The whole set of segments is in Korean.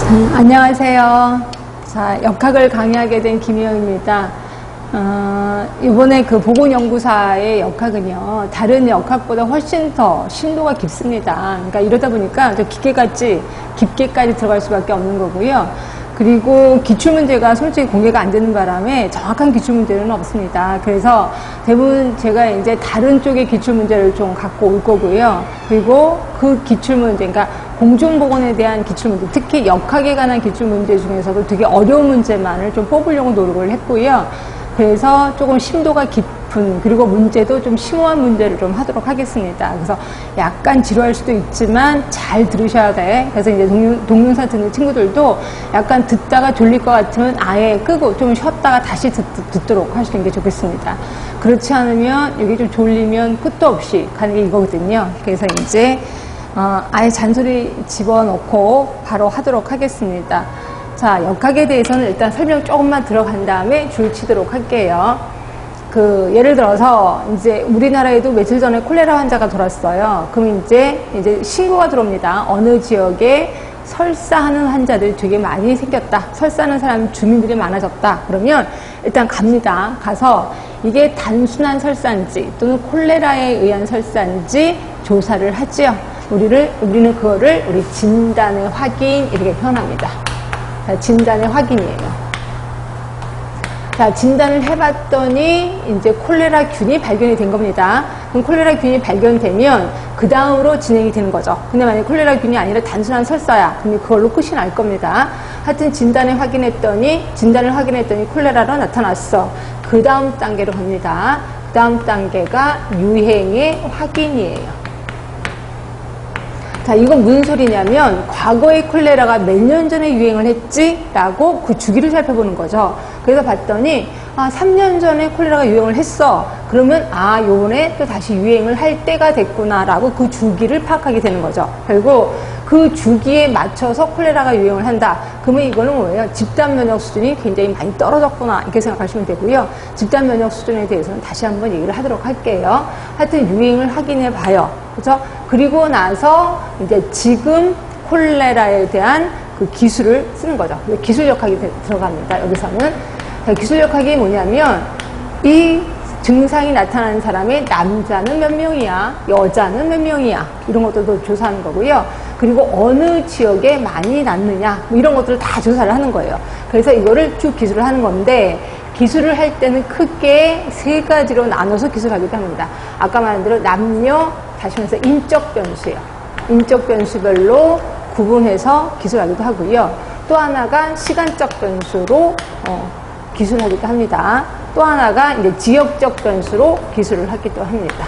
안녕하세요. 자, 역학을 강의하게 된 김희영입니다. 이번에 그 보건연구사의 역학은요, 다른 역학보다 훨씬 더 심도가 깊습니다. 그러니까 이러다 보니까 좀 깊게까지 들어갈 수밖에 없는 거고요. 그리고 기출문제가 솔직히 공개가 안 되는 바람에 정확한 기출문제는 없습니다. 그래서 대부분 제가 이제 다른 쪽의 기출문제를 좀 갖고 올 거고요. 그리고 그 기출문제, 그러니까 공중보건에 대한 기출문제, 특히 역학에 관한 기출문제 중에서도 되게 어려운 문제만을 좀 뽑으려고 노력을 했고요. 그래서 조금 심도가 깊은, 그리고 문제도 좀 심오한 문제를 좀 하도록 하겠습니다. 그래서 약간 지루할 수도 있지만 잘 들으셔야 돼. 그래서 이제 동영상 듣는 친구들도 약간 듣다가 졸릴 것 같으면 아예 끄고 좀 쉬었다가 다시 듣도록 하시는 게 좋겠습니다. 그렇지 않으면 여기 좀 졸리면 끝도 없이 가는 게 이거거든요. 그래서 이제 아예 잔소리 집어넣고 바로 하도록 하겠습니다. 자, 역학에 대해서는 일단 설명 조금만 들어간 다음에 줄 치도록 할게요. 예를 들어서, 이제 우리나라에도 며칠 전에 콜레라 환자가 돌았어요. 그럼 이제 신고가 들어옵니다. 어느 지역에 설사하는 환자들이 되게 많이 생겼다. 설사하는 사람, 주민들이 많아졌다. 그러면 일단 갑니다. 가서 이게 단순한 설사인지 또는 콜레라에 의한 설사인지 조사를 하지요. 우리는 그거를 우리 진단의 확인, 이렇게 표현합니다. 자, 진단의 확인이에요. 자, 진단을 해봤더니 이제 콜레라균이 발견이 된 겁니다. 그럼 콜레라균이 발견되면 그 다음으로 진행이 되는 거죠. 근데 만약에 콜레라균이 아니라 단순한 설사야. 그럼 그걸로 끝이 날 겁니다. 하여튼 진단을 확인했더니 콜레라로 나타났어. 그 다음 단계로 갑니다. 그 다음 단계가 유행의 확인이에요. 자, 이건 무슨 소리냐면 과거에 콜레라가 몇 년 전에 유행을 했지? 라고 그 주기를 살펴보는 거죠. 그래서 봤더니 3년 전에 콜레라가 유행을 했어. 그러면 요번에 또 다시 유행을 할 때가 됐구나 라고 그 주기를 파악하게 되는 거죠. 결국 그 주기에 맞춰서 콜레라가 유행을 한다. 그러면 이거는 뭐예요? 집단 면역 수준이 굉장히 많이 떨어졌구나, 이렇게 생각하시면 되고요. 집단 면역 수준에 대해서는 다시 한번 얘기를 하도록 할게요. 하여튼 유행을 확인해 봐요. 그죠? 그리고 나서 이제 지금 콜레라에 대한 그 기술을 쓰는 거죠. 기술역학이 들어갑니다. 여기서는. 기술역학이 뭐냐면 이 증상이 나타나는 사람의 남자는 몇 명이야, 여자는 몇 명이야, 이런 것들도 조사하는 거고요. 그리고 어느 지역에 많이 낳느냐, 뭐 이런 것들을 다 조사를 하는 거예요. 그래서 이거를 쭉 기술을 하는 건데, 기술을 할 때는 크게 세 가지로 나눠서 기술하기도 합니다. 아까 말한 대로 남녀, 다시 말해서 인적 변수예요. 인적 변수별로 구분해서 기술하기도 하고요. 또 하나가 시간적 변수로 기술하기도 합니다. 또 하나가 이제 지역적 변수로 기술을 하기도 합니다.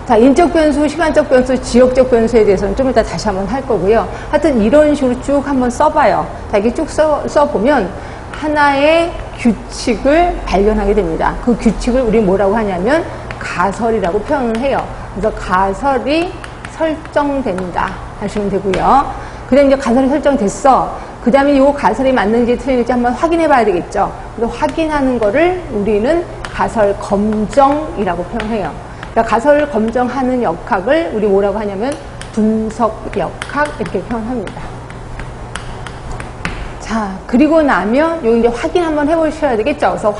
자, 인적 변수, 시간적 변수, 지역적 변수에 대해서는 좀 이따 다시 한번 할 거고요. 하여튼 이런 식으로 쭉 한번 써봐요. 자, 이렇게 쭉 써보면 하나의 규칙을 발견하게 됩니다. 그 규칙을 우리 뭐라고 하냐면 가설이라고 표현을 해요. 그래서 가설이 설정된다 하시면 되고요. 그 다음에 이제 가설이 설정됐어. 그 다음에 이 가설이 맞는지 틀린지 한번 확인해 봐야 되겠죠. 그래서 확인하는 거를 우리는 가설 검정이라고 표현해요. 그러니까 가설을 검정하는 역학을 우리 뭐라고 하냐면 분석 역학, 이렇게 표현합니다. 자, 그리고 나면 여기 이제 확인 한번 해보셔야 되겠죠. 그래서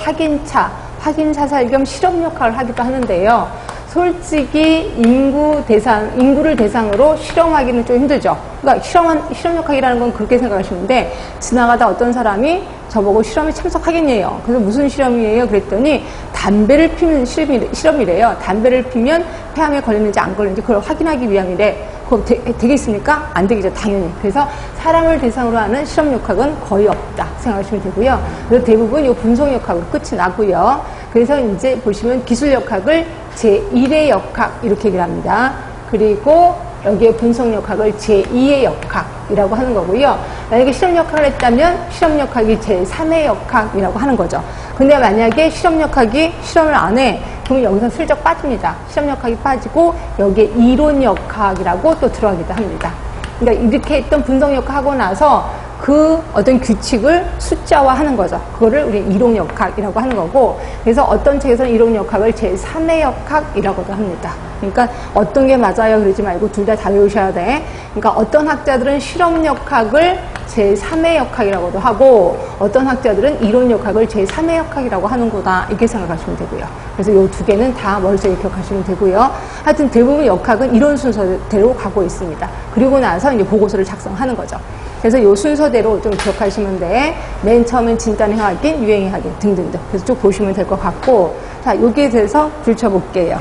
확인사살 겸 실험 역학을 하기도 하는데요. 솔직히 인구를 대상으로 실험하기는 좀 힘들죠. 그러니까 실험 역학이라는 건 그렇게 생각하시면 돼. 지나가다 어떤 사람이 저보고 실험에 참석하겠네요. 그래서 무슨 실험이에요? 그랬더니 담배를 피면 실험이래요. 담배를 피면 폐암에 걸렸는지 안 걸렸는지 그걸 확인하기 위함이래. 그거 되겠습니까? 안 되겠죠, 당연히. 그래서 사람을 대상으로 하는 실험 역학은 거의 없다 생각하시면 되고요. 그래서 대부분 이 분석 역학으로 끝이 나고요. 그래서 이제 보시면 기술 역학을 제1의 역학 이렇게 얘기를 합니다. 그리고 여기에 분석 역학을 제2의 역학이라고 하는 거고요. 만약에 실험 역학을 했다면 실험 역학이 제3의 역학이라고 하는 거죠. 근데 만약에 실험 역학이 실험을 안 해, 그러면 여기서 슬쩍 빠집니다. 실험 역학이 빠지고 여기에 이론 역학이라고 또 들어가기도 합니다. 그러니까 이렇게 했던 분석 역학 하고 나서 그 어떤 규칙을 숫자화하는 거죠. 그거를 우리 이론역학이라고 하는 거고, 그래서 어떤 책에서는 이론역학을 제3의 역학이라고도 합니다. 그러니까 어떤 게 맞아요 그러지 말고 둘 다 외우셔야 돼. 그러니까 어떤 학자들은 실험역학을 제3의 역학이라고도 하고, 어떤 학자들은 이론역학을 제3의 역학이라고 하는구나, 이렇게 생각하시면 되고요. 그래서 이 두 개는 다 머릿속에 기억하시면 되고요. 하여튼 대부분 역학은 이런 순서대로 가고 있습니다. 그리고 나서 이제 보고서를 작성하는 거죠. 그래서 이 순서대로 좀 기억하시면 돼. 맨 처음엔 진단의 유행의 학인 등등등. 그래서 쭉 보시면 될 것 같고, 자, 여기에 대해서 줄쳐볼게요.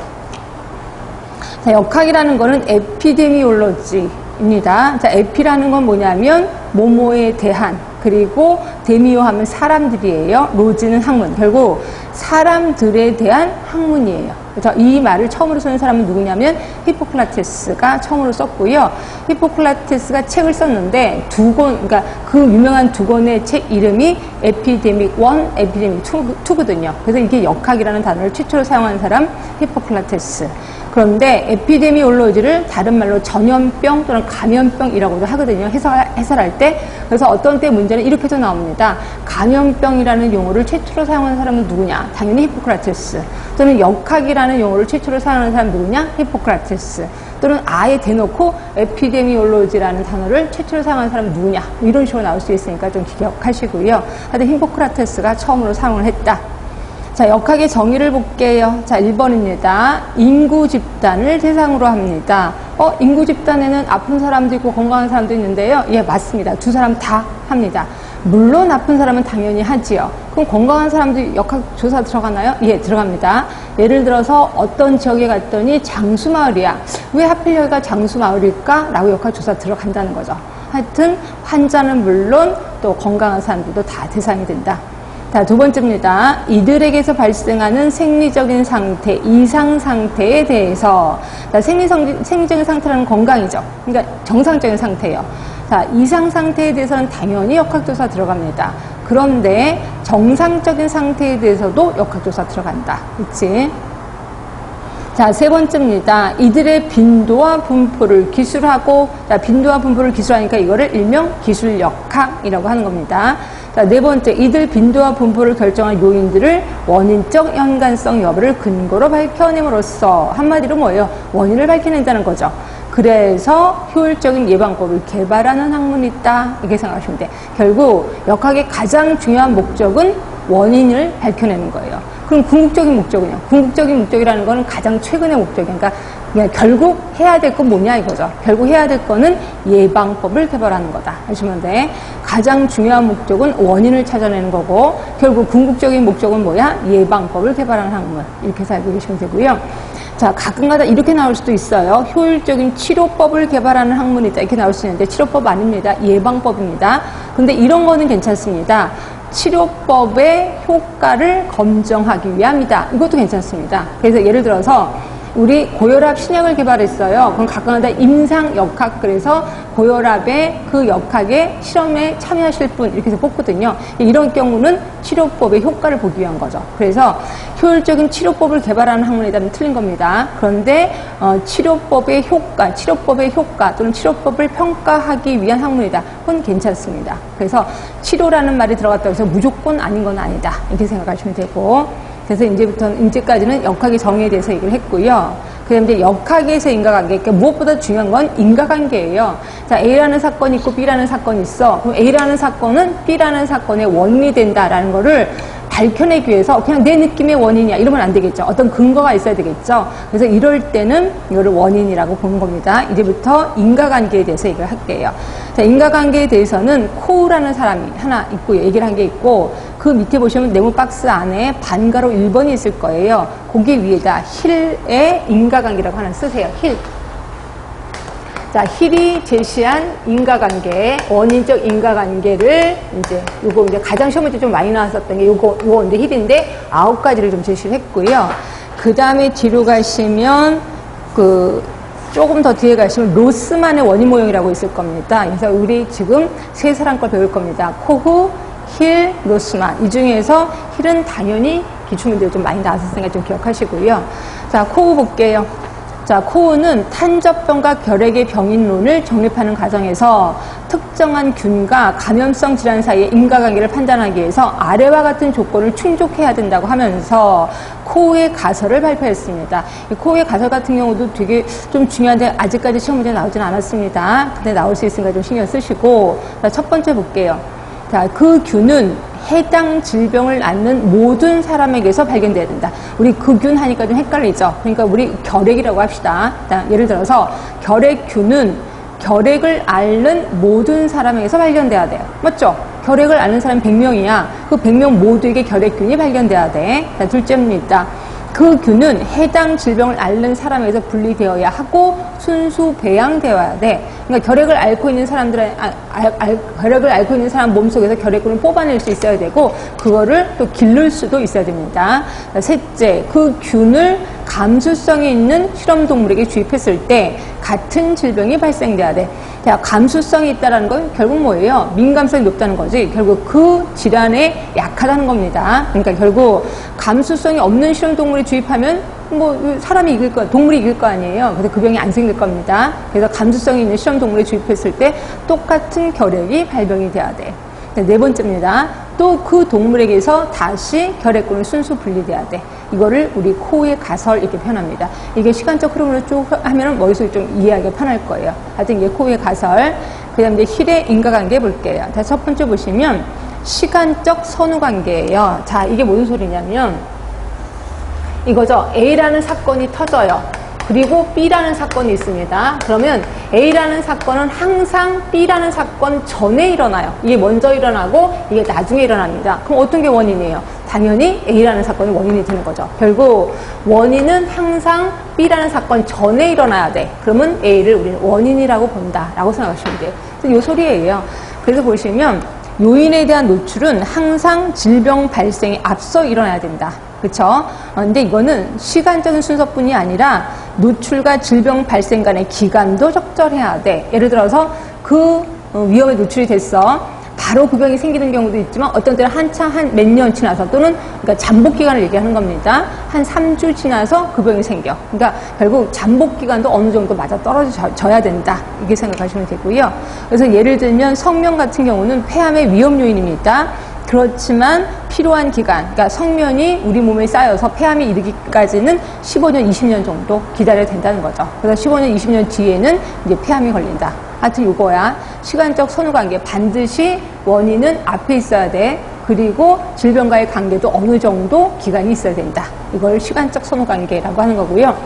자, 역학이라는 거는 에피데미올로지입니다. 자, 에피라는 건 뭐냐면 뭐뭐에 대한, 그리고 데미오 하면 사람들이에요. 로지는 학문. 결국 사람들에 대한 학문이에요. 그래서 이 말을 처음으로 쓰는 사람은 누구냐면 히포크라테스가 처음으로 썼고요. 히포크라테스가 책을 썼는데 두 권, 그러니까 그 유명한 두 권의 책 이름이 에피데믹 1, 에피데믹 2거든요. 그래서 이게 역학이라는 단어를 최초로 사용한 사람 히포크라테스. 그런데 에피데미올로지를 다른 말로 전염병 또는 감염병이라고도 하거든요. 해설할 때. 그래서 어떤 때 문제는 이렇게도 나옵니다. 감염병이라는 용어를 최초로 사용한 사람은 누구냐? 당연히 히포크라테스. 또는 역학이라는 용어를 최초로 사용하는 사람은 누구냐? 히포크라테스. 또는 아예 대놓고 에피데미올로지라는 단어를 최초로 사용한 사람은 누구냐? 이런 식으로 나올 수 있으니까 좀 기억하시고요. 하여튼 히포크라테스가 처음으로 사용을 했다. 자, 역학의 정의를 볼게요. 자, 1번입니다. 인구 집단을 대상으로 합니다. 인구 집단에는 아픈 사람도 있고 건강한 사람도 있는데요. 예, 맞습니다. 두 사람 다 합니다. 물론 아픈 사람은 당연히 하지요. 그럼 건강한 사람도 역학조사 들어가나요? 예, 들어갑니다. 예를 들어서 어떤 지역에 갔더니 장수마을이야. 왜 하필 여기가 장수마을일까? 라고 역학조사 들어간다는 거죠. 하여튼 환자는 물론 또 건강한 사람들도 다 대상이 된다. 자, 두 번째입니다. 이들에게서 발생하는 생리적인 상태, 이상 상태에 대해서. 자, 생리적인 상태라는 건강이죠. 그러니까 정상적인 상태예요. 자, 이상 상태에 대해서는 당연히 역학조사 들어갑니다. 그런데 정상적인 상태에 대해서도 역학조사 들어간다. 그치? 자, 세 번째입니다. 이들의 빈도와 분포를 기술하고, 자, 빈도와 분포를 기술하니까 이거를 일명 기술역학이라고 하는 겁니다. 자, 네 번째, 이들 빈도와 분포를 결정한 요인들을 원인적 연관성 여부를 근거로 밝혀냄으로써, 한마디로 뭐예요? 원인을 밝혀낸다는 거죠. 그래서 효율적인 예방법을 개발하는 학문이 있다. 이렇게 생각하시면 돼. 결국 역학의 가장 중요한 목적은 원인을 밝혀내는 거예요. 그럼 궁극적인 목적은요? 궁극적인 목적이라는 거는 가장 최근의 목적이에요. 그러니까 그냥 결국 해야 될 건 뭐냐 이거죠. 결국 해야 될 거는 예방법을 개발하는 거다 하시면 돼. 가장 중요한 목적은 원인을 찾아내는 거고, 결국 궁극적인 목적은 뭐야? 예방법을 개발하는 학문. 이렇게 해서 알고 계시면 되고요. 자, 가끔가다 이렇게 나올 수도 있어요. 효율적인 치료법을 개발하는 학문이다. 이렇게 나올 수 있는데 치료법 아닙니다. 예방법입니다. 근데 이런 거는 괜찮습니다. 치료법의 효과를 검증하기 위함이다. 이것도 괜찮습니다. 그래서 예를 들어서 우리 고혈압 신약을 개발했어요. 그럼 가끔가다 임상역학, 그래서 고혈압의 그 역학의 실험에 참여하실 분 이렇게 해서 뽑거든요. 이런 경우는 치료법의 효과를 보기 위한 거죠. 그래서 효율적인 치료법을 개발하는 학문이라면 틀린 겁니다. 그런데 치료법의 효과 또는 치료법을 평가하기 위한 학문이다. 그건 괜찮습니다. 그래서 치료라는 말이 들어갔다고 해서 무조건 아닌 건 아니다. 이렇게 생각하시면 되고, 그래서 이제까지는 역학의 정의에 대해서 얘기를 했고요. 그 다음에 이제 역학에서 인과관계. 그러니까 무엇보다 중요한 건 인과관계예요. 자, A라는 사건이 있고 B라는 사건이 있어. 그럼 A라는 사건은 B라는 사건의 원인이 된다라는 거를 밝혀내기 위해서 그냥 내 느낌의 원인이야 이러면 안 되겠죠. 어떤 근거가 있어야 되겠죠. 그래서 이럴 때는 이거를 원인이라고 보는 겁니다. 이제부터 인과관계에 대해서 얘기를 할게요. 자, 인과관계에 대해서는 코우라는 사람이 하나 있고요. 얘기를 한 게 있고, 그 밑에 보시면 네모 박스 안에 반가로 1번이 있을 거예요. 거기 위에다 힐의 인과관계라고 하나 쓰세요. 힐. 자, 힐이 제시한 인과관계, 원인적 인과관계를 요거 이제 가장 시험 문제 좀 많이 나왔었던 게 요거 이제 힐인데 9가지를 좀 제시를 했고요. 그 다음에 뒤로 가시면 조금 더 뒤에 가시면 로스만의 원인 모형이라고 있을 겁니다. 그래서 우리 지금 세 사람 걸 배울 겁니다. 코후, 힐, 로스만. 이 중에서 힐은 당연히 기출문제가 좀 많이 나왔으니까 좀 기억하시고요. 자, 코후 볼게요. 자, 코우는 탄저병과 결핵의 병인론을 정립하는 과정에서 특정한 균과 감염성 질환 사이의 인과관계를 판단하기 위해서 아래와 같은 조건을 충족해야 된다고 하면서 코우의 가설을 발표했습니다. 이 코우의 가설 같은 경우도 되게 좀 중요한데 아직까지 시험 문제에 나오진 않았습니다. 근데 나올 수 있으니까 좀 신경 쓰시고, 자, 첫 번째 볼게요. 자, 그 균은 해당 질병을 앓는 모든 사람에게서 발견돼야 된다. 우리 그 균 하니까 좀 헷갈리죠? 그러니까 우리 결핵이라고 합시다. 예를 들어서 결핵균은 결핵을 앓는 모든 사람에게서 발견돼야 돼요. 맞죠? 결핵을 앓는 사람 100명이야. 그 100명 모두에게 결핵균이 발견돼야 돼. 자, 둘째입니다. 그 균은 해당 질병을 앓는 사람에게서 분리되어야 하고 순수 배양되어야 돼. 그러니까 결핵을 앓고 있는 결핵을 앓고 있는 사람 몸속에서 결핵균을 뽑아낼 수 있어야 되고, 그거를 또 기를 수도 있어야 됩니다. 셋째, 그 균을 감수성이 있는 실험동물에게 주입했을 때 같은 질병이 발생돼야 돼. 자, 감수성이 있다는 건 결국 뭐예요? 민감성이 높다는 거지. 결국 그 질환에 약하다는 겁니다. 그러니까 결국 감수성이 없는 실험동물에 주입하면 뭐 사람이 이길 거, 동물이 이길 거 아니에요. 그래서 그 병이 안 생길 겁니다. 그래서 감수성이 있는 실험동물에 주입했을 때 똑같은 결핵이 발병이 돼야 돼. 네 번째입니다. 또 그 동물에게서 다시 결핵균을 순수 분리돼야 돼. 이거를 우리 코우의 가설 이렇게 표현합니다. 이게 시간적 흐름으로 쭉 하면 머릿속에 좀 이해하기 편할 거예요. 하여튼 이게 코우의 가설. 그 다음에 힐의 인과관계 볼게요. 자, 첫 번째 보시면 시간적 선후관계예요. 자, 이게 무슨 소리냐면 이거죠. A라는 사건이 터져요. 그리고 B라는 사건이 있습니다. 그러면 A라는 사건은 항상 B라는 사건 전에 일어나요. 이게 먼저 일어나고 이게 나중에 일어납니다. 그럼 어떤 게 원인이에요? 당연히 A라는 사건이 원인이 되는 거죠. 결국 원인은 항상 B라는 사건 전에 일어나야 돼. 그러면 A를 우리는 원인이라고 본다라고 생각하시면 돼요. 이 소리예요. 그래서 보시면 요인에 대한 노출은 항상 질병 발생에 앞서 일어나야 된다. 그렇죠? 근데 이거는 시간적인 순서뿐이 아니라 노출과 질병 발생 간의 기간도 적절해야 돼. 예를 들어서 그 위험에 노출이 됐어. 바로 그 병이 생기는 경우도 있지만 어떤 때는 한참 한 몇 년 지나서 또는 그러니까 잠복 기간을 얘기하는 겁니다. 한 3주 지나서 그 병이 생겨. 그러니까 결국 잠복 기간도 어느 정도 맞아 떨어져야 된다. 이게 생각하시면 되고요. 그래서 예를 들면 성명 같은 경우는 폐암의 위험 요인입니다. 그렇지만 필요한 기간, 그러니까 성면이 우리 몸에 쌓여서 폐암이 이르기까지는 15년, 20년 정도 기다려야 된다는 거죠. 그래서 15년, 20년 뒤에는 이제 폐암이 걸린다. 하여튼 이거야. 시간적 선후관계. 반드시 원인은 앞에 있어야 돼. 그리고 질병과의 관계도 어느 정도 기간이 있어야 된다. 이걸 시간적 선후관계라고 하는 거고요.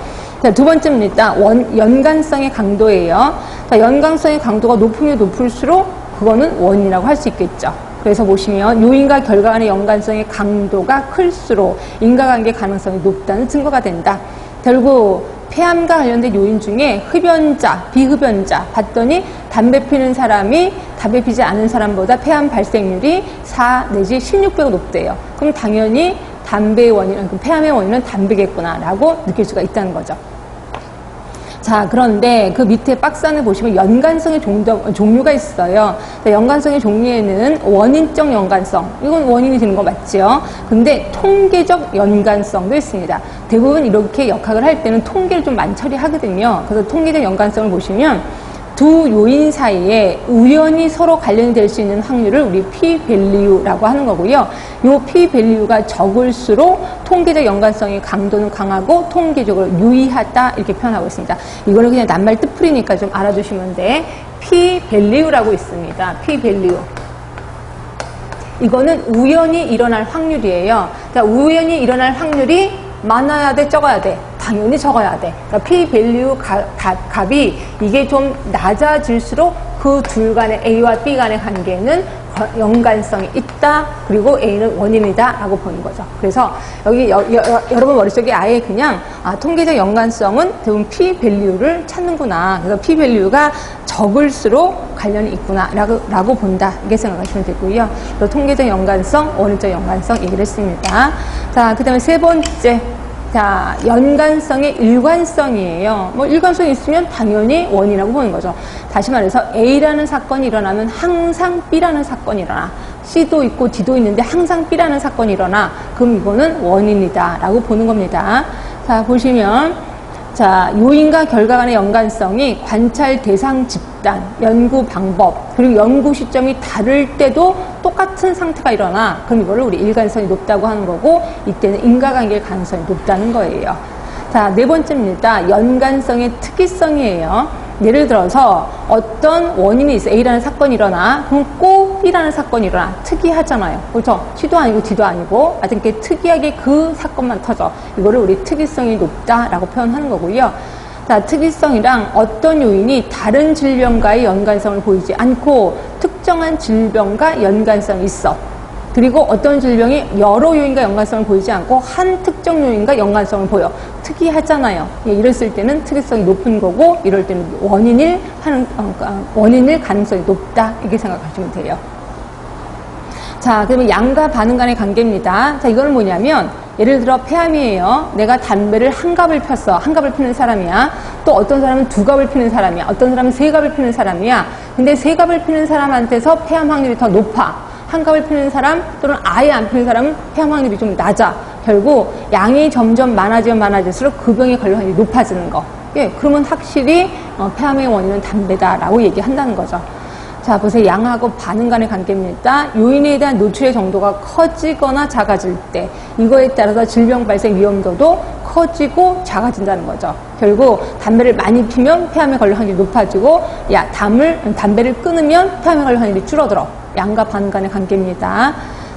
자, 두 번째입니다. 연관성의 강도예요. 자, 연관성의 강도가 높으면 높을수록 그거는 원인이라고 할 수 있겠죠. 그래서 보시면 요인과 결과 간의 연관성의 강도가 클수록 인과관계 가능성이 높다는 증거가 된다. 결국 폐암과 관련된 요인 중에 흡연자, 비흡연자 봤더니 담배 피는 사람이 담배 피지 않은 사람보다 폐암 발생률이 4 내지 16배가 높대요. 그럼 당연히 담배의 원인, 폐암의 원인은 담배겠구나라고 느낄 수가 있다는 거죠. 자, 그런데 그 밑에 박스 안에 보시면 연관성의 종류가 있어요. 연관성의 종류에는 원인적 연관성, 이건 원인이 되는 거 맞죠? 근데 통계적 연관성도 있습니다. 대부분 이렇게 역학을 할 때는 통계를 좀 많이 처리하거든요. 그래서 통계적 연관성을 보시면 두 요인 사이에 우연히 서로 관련이 될 수 있는 확률을 우리 p-value라고 하는 거고요. 이 p-value가 적을수록 통계적 연관성의 강도는 강하고 통계적으로 유의하다 이렇게 표현하고 있습니다. 이거는 그냥 낱말 뜻풀이니까 좀 알아두시면 돼. p-value라고 있습니다. p-value. 이거는 우연히 일어날 확률이에요. 그러니까 우연히 일어날 확률이 많아야 돼, 적어야 돼? 당연히 적어야 돼. 그러니까 p-value 값이 이게 좀 낮아질수록 그 둘 간의 A와 B 간의 관계는 연관성이 있다. 그리고 A는 원인이다. 라고 보는 거죠. 그래서 여기 여러분 머릿속에 아예 그냥 통계적 연관성은 대부분 p-value를 찾는구나. 그래서 p-value가 적을수록 관련이 있구나. 라고 본다. 이게 생각하시면 되고요. 또 통계적 연관성, 원인적 연관성 얘기를 했습니다. 자, 그 다음에 세 번째. 자, 연관성의 일관성이에요. 뭐 일관성이 있으면 당연히 원인이라고 보는 거죠. 다시 말해서 A라는 사건이 일어나면 항상 B라는 사건이 일어나. C도 있고 D도 있는데 항상 B라는 사건이 일어나. 그럼 이거는 원인이다 라고 보는 겁니다. 자, 보시면 자, 요인과 결과 간의 연관성이 관찰 대상 집단, 연구 방법, 그리고 연구 시점이 다를 때도 똑같은 상태가 일어나. 그럼 이거를 우리 일관성이 높다고 하는 거고, 이때는 인과관계의 가능성이 높다는 거예요. 자, 네 번째입니다. 연관성의 특이성이에요. 예를 들어서 어떤 원인이 있어. A라는 사건이 일어나. 그럼 꼭 B라는 사건이 일어나. 특이하잖아요. 그렇죠? C도 아니고 D도 아니고 하여튼 이렇게 특이하게 그 사건만 터져. 이거를 우리 특이성이 높다라고 표현하는 거고요. 자, 특이성이랑 어떤 요인이 다른 질병과의 연관성을 보이지 않고 특정한 질병과 연관성이 있어. 그리고 어떤 질병이 여러 요인과 연관성을 보이지 않고 한 특정 요인과 연관성을 보여. 특이하잖아요. 예, 이랬을 때는 특이성이 높은 거고, 이럴 때는 원인일 가능성이 높다. 이렇게 생각하시면 돼요. 자, 그러면 양과 반응 간의 관계입니다. 자, 이거는 뭐냐면, 예를 들어 폐암이에요. 내가 담배를 한 갑을 폈어. 한 갑을 피는 사람이야. 또 어떤 사람은 두 갑을 피는 사람이야. 어떤 사람은 세 갑을 피는 사람이야. 근데 세 갑을 피는 사람한테서 폐암 확률이 더 높아. 한 갑을 피는 사람 또는 아예 안 피는 사람은 폐암 확률이 좀 낮아. 결국 양이 점점 많아지면 많아질수록 그 병에 걸릴 확률이 높아지는 거. 예, 그러면 확실히 폐암의 원인은 담배다라고 얘기한다는 거죠. 자, 보세요. 양하고 반응 간의 관계입니다. 요인에 대한 노출의 정도가 커지거나 작아질 때 이거에 따라서 질병 발생 위험도도 커지고 작아진다는 거죠. 결국 담배를 많이 피면 폐암에 걸릴 확률이 높아지고 담배를 끊으면 폐암에 걸릴 확률이 줄어들어. 양과 반응 간의 관계입니다.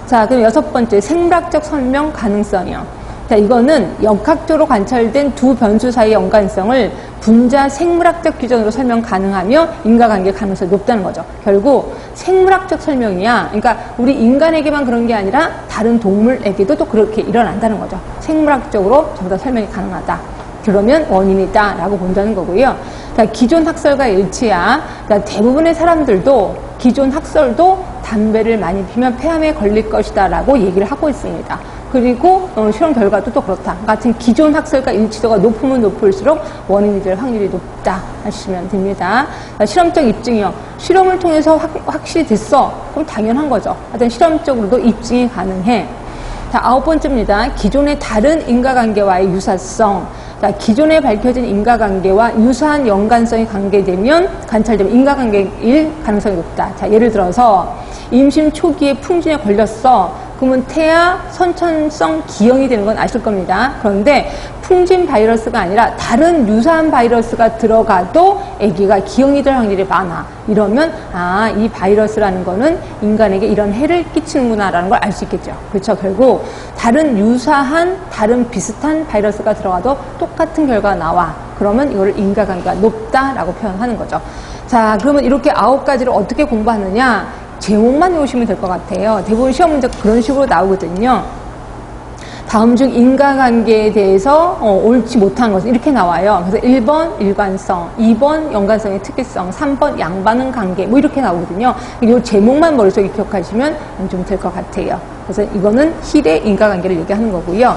자, 그럼 여섯 번째, 생물학적 설명 가능성이요. 자, 이거는 역학적으로 관찰된 두 변수 사이의 연관성을 분자 생물학적 기준으로 설명 가능하며 인과관계 가능성이 높다는 거죠. 결국 생물학적 설명이야. 그러니까 우리 인간에게만 그런 게 아니라 다른 동물에게도 또 그렇게 일어난다는 거죠. 생물학적으로 전부 다 설명이 가능하다. 그러면 원인이다 라고 본다는 거고요. 자, 기존 학설과 일치야. 그러니까 대부분의 사람들도 기존 학설도 담배를 많이 피면 폐암에 걸릴 것이다 라고 얘기를 하고 있습니다. 그리고 실험 결과도 또 그렇다. 같은 기존 학설과 일치도가 높으면 높을수록 원인이 될 확률이 높다 하시면 됩니다. 실험적 입증이요. 실험을 통해서 확실히 됐어. 그럼 당연한 거죠. 하여튼 실험적으로도 입증이 가능해. 자, 아홉 번째입니다. 기존의 다른 인과관계와의 유사성. 자, 기존에 밝혀진 인과관계와 유사한 연관성이 관찰되면 인과관계일 가능성이 높다. 자, 예를 들어서 임신 초기에 풍진에 걸렸어. 그러면 태아 선천성 기형이 되는 건 아실 겁니다. 그런데 풍진 바이러스가 아니라 다른 유사한 바이러스가 들어가도 아기가 기형이 될 확률이 많아. 이러면 이 바이러스라는 거는 인간에게 이런 해를 끼치는구나라는 걸 알 수 있겠죠. 그렇죠. 결국 다른 유사한 다른 비슷한 바이러스가 들어가도 똑같은 결과가 나와. 그러면 이거를 인과관계가 높다라고 표현하는 거죠. 자, 그러면 이렇게 9가지를 어떻게 공부하느냐? 제목만 외우시면 될 것 같아요. 대부분 시험 문제 그런 식으로 나오거든요. 다음 중 인과관계에 대해서 옳지 못한 것은 이렇게 나와요. 그래서 1번 일관성, 2번 연관성의 특이성, 3번 양반응 관계 뭐 이렇게 나오거든요. 이 제목만 머릿속에 기억하시면 좀 될 것 같아요. 그래서 이거는 힐의 인과관계를 얘기하는 거고요.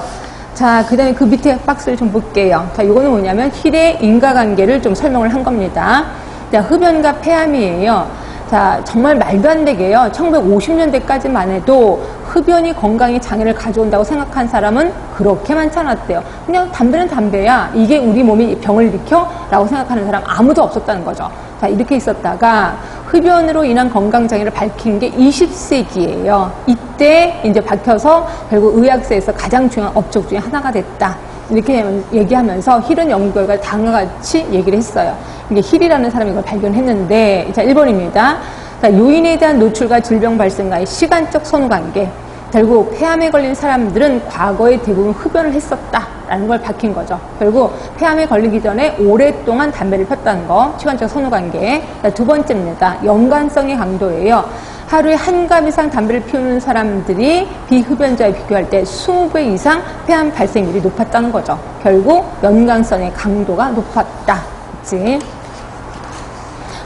자, 그 다음에 그 밑에 박스를 좀 볼게요. 자, 이거는 뭐냐면 힐의 인과관계를 좀 설명을 한 겁니다. 자, 흡연과 폐암이에요. 자, 정말 말도 안 되게요. 1950년대까지만 해도 흡연이 건강에 장애를 가져온다고 생각한 사람은 그렇게 많지 않았대요. 그냥 담배는 담배야. 이게 우리 몸에 병을 일으켜? 라고 생각하는 사람 아무도 없었다는 거죠. 자, 이렇게 있었다가 흡연으로 인한 건강장애를 밝힌 게 20세기예요. 이때 이제 밝혀서 결국 의학사에서 가장 중요한 업적 중에 하나가 됐다. 이렇게 얘기하면서 힐은 연구 결과 다음과 같이 얘기를 했어요. 이게 힐이라는 사람이 이걸 발견했는데, 자, 1번입니다. 자, 요인에 대한 노출과 질병 발생과의 시간적 선후관계. 결국 폐암에 걸린 사람들은 과거에 대부분 흡연을 했었다라는 걸 밝힌 거죠. 결국 폐암에 걸리기 전에 오랫동안 담배를 폈다는 거, 시간적 선후관계. 자, 두 번째입니다. 연관성의 강도예요. 하루에 한 갑 이상 담배를 피우는 사람들이 비흡연자에 비교할 때 20배 이상 폐암 발생률이 높았다는 거죠. 결국 연관성의 강도가 높았다. 그치?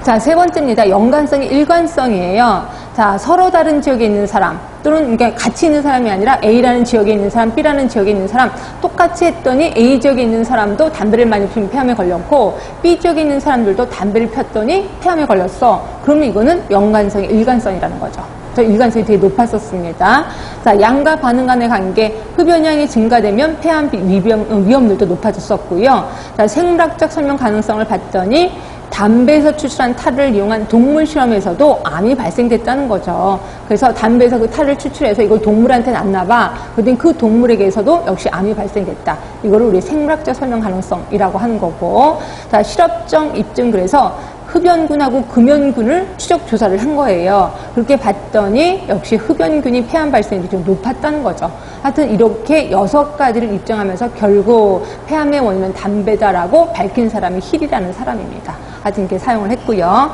자, 세 번째입니다. 연관성의 일관성이에요. 자, 서로 다른 지역에 있는 사람 또는 그러니까 같이 있는 사람이 아니라 A라는 지역에 있는 사람, B라는 지역에 있는 사람 똑같이 했더니 A 지역에 있는 사람도 담배를 많이 피우면 폐암에 걸렸고 B 지역에 있는 사람들도 담배를 폈더니 폐암에 걸렸어. 그러면 이거는 연관성의 일관성이라는 거죠. 이 가능성이 되게 높았었습니다. 자, 양과 반응 간의 관계, 흡연량이 증가되면 폐암 위험률도 높아졌었고요. 자, 생물학적 설명 가능성을 봤더니 담배에서 추출한 탈을 이용한 동물 실험에서도 암이 발생됐다는 거죠. 그래서 담배에서 그 탈을 추출해서 이걸 동물한테는 안 놔봐. 그랬더니 그 동물에게서도 역시 암이 발생됐다. 이거를 우리 생물학적 설명 가능성이라고 하는 거고. 자, 실험적 입증, 그래서 흡연균하고 금연균을 추적 조사를 한 거예요. 그렇게 봤더니 역시 흡연균이 폐암 발생률이 좀 높았다는 거죠. 하여튼 이렇게 6가지를 입증하면서 결국 폐암의 원인은 담배다라고 밝힌 사람이 힐이라는 사람입니다. 하여튼 이렇게 사용을 했고요.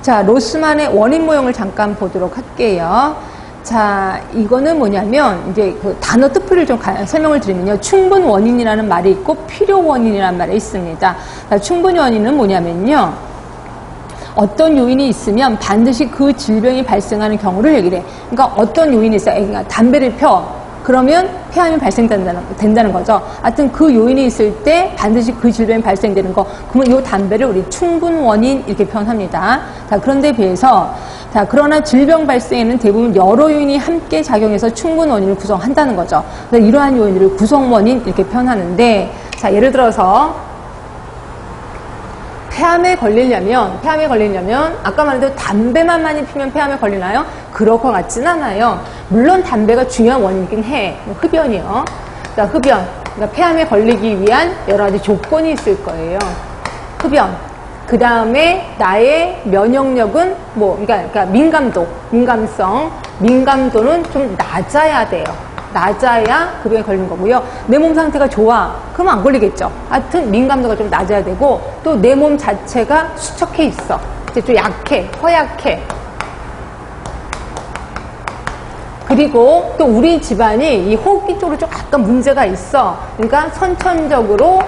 자, 로스만의 원인 모형을 잠깐 보도록 할게요. 자, 이거는 뭐냐면, 이제 그 단어 뜻풀이를 좀 설명을 드리면요. 충분 원인이라는 말이 있고 필요 원인이라는 말이 있습니다. 자, 충분 원인은 뭐냐면요. 어떤 요인이 있으면 반드시 그 질병이 발생하는 경우를 얘기를 해. 그러니까 어떤 요인이 있어요. 그러니까 담배를 펴. 그러면 폐암이 발생된다는 거죠. 하여튼 그 요인이 있을 때 반드시 그 질병이 발생되는 거. 그러면 이 담배를 우리 충분 원인 이렇게 표현합니다. 자, 그런데 비해서 자, 그러나 질병 발생에는 대부분 여러 요인이 함께 작용해서 충분 원인을 구성한다는 거죠. 그래서 이러한 요인들을 구성 원인 이렇게 표현하는데, 자, 예를 들어서 폐암에 걸리려면 아까 말했던 담배만 많이 피면 폐암에 걸리나요? 그럴 것 같진 않아요. 물론 담배가 중요한 원인이긴 해. 흡연이요. 자, 흡연. 그러니까 폐암에 걸리기 위한 여러 가지 조건이 있을 거예요. 흡연. 그 다음에 나의 면역력은 그러니까 민감도는 좀 낮아야 돼요. 낮아야 그 병에 걸리는 거고요. 내 몸 상태가 좋아. 그러면 안 걸리겠죠. 하여튼 민감도가 좀 낮아야 되고, 또 내 몸 자체가 수척해 있어. 이제 좀 약해, 허약해. 그리고 또 우리 집안이 이 호흡기 쪽으로 좀 약간 문제가 있어. 그러니까 선천적으로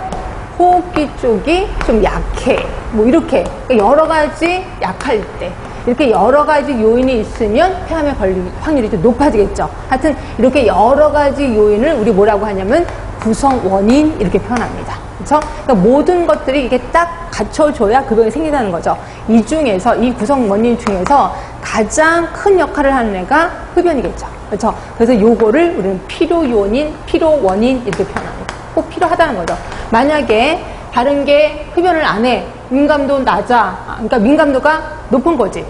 호흡기 쪽이 좀 약해. 이렇게. 그러니까 여러 가지 약할 때. 이렇게 여러 가지 요인이 있으면 폐암에 걸릴 확률이 좀 높아지겠죠. 하여튼 이렇게 여러 가지 요인을 우리 뭐라고 하냐면 구성 원인 이렇게 표현합니다. 그렇죠? 그러니까 모든 것들이 이게 딱 갖춰줘야 그 병이 생긴다는 거죠. 이 중에서 이 구성 원인 중에서 가장 큰 역할을 하는 애가 흡연이겠죠. 그렇죠? 그래서 요거를 우리는 필요 원인 이렇게 표현합니다. 꼭 필요하다는 거죠. 만약에 다른 게 흡연을 안 해. 민감도 낮아. 그러니까 민감도가 높은 거지.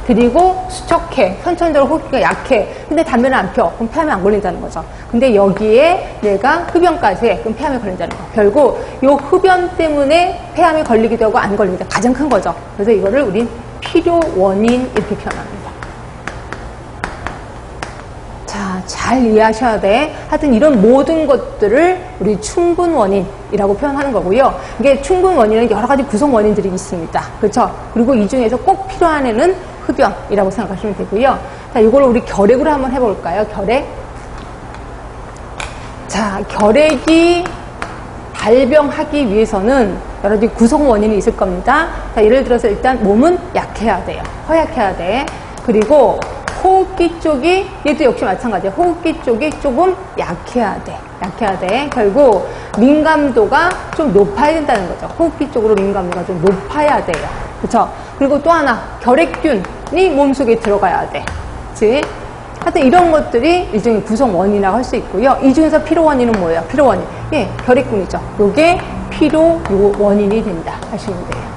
그리고 수척해. 선천적으로 호흡기가 약해. 근데 담배는 안 펴. 그럼 폐암에 안 걸린다는 거죠. 근데 여기에 내가 흡연까지 해. 그럼 폐암에 걸린다는 거. 결국 요 흡연 때문에 폐암에 걸리기도 하고 안 걸리기도 하고 가장 큰 거죠. 그래서 이거를 우린 필요 원인 이렇게 표현합니다. 자, 잘 이해하셔야 돼. 하여튼 이런 모든 것들을 우리 충분 원인이라고 표현하는 거고요. 이게 충분 원인은 여러 가지 구성 원인들이 있습니다. 그렇죠? 그리고 이 중에서 꼭 필요한 애는 흡연이라고 생각하시면 되고요. 자, 이걸 우리 결핵으로 한번 해볼까요? 결핵. 자, 결핵이 발병하기 위해서는 여러 가지 구성 원인이 있을 겁니다. 자, 예를 들어서 일단 몸은 약해야 돼요. 허약해야 돼. 그리고 호흡기 쪽이, 얘도 역시 마찬가지예요. 호흡기 쪽이 조금 약해야 돼. 결국 민감도가 좀 높아야 된다는 거죠. 호흡기 쪽으로 민감도가 좀 높아야 돼요. 그렇죠? 그리고 또 하나, 결핵균이 몸속에 들어가야 돼. 그치? 하여튼 이런 것들이 일종의 구성 원인이라고 할 수 있고요. 이 중에서 필요 원인은 뭐예요? 필요 원인. 예, 결핵균이죠. 요게 필요 원인이 된다 하시면 돼요.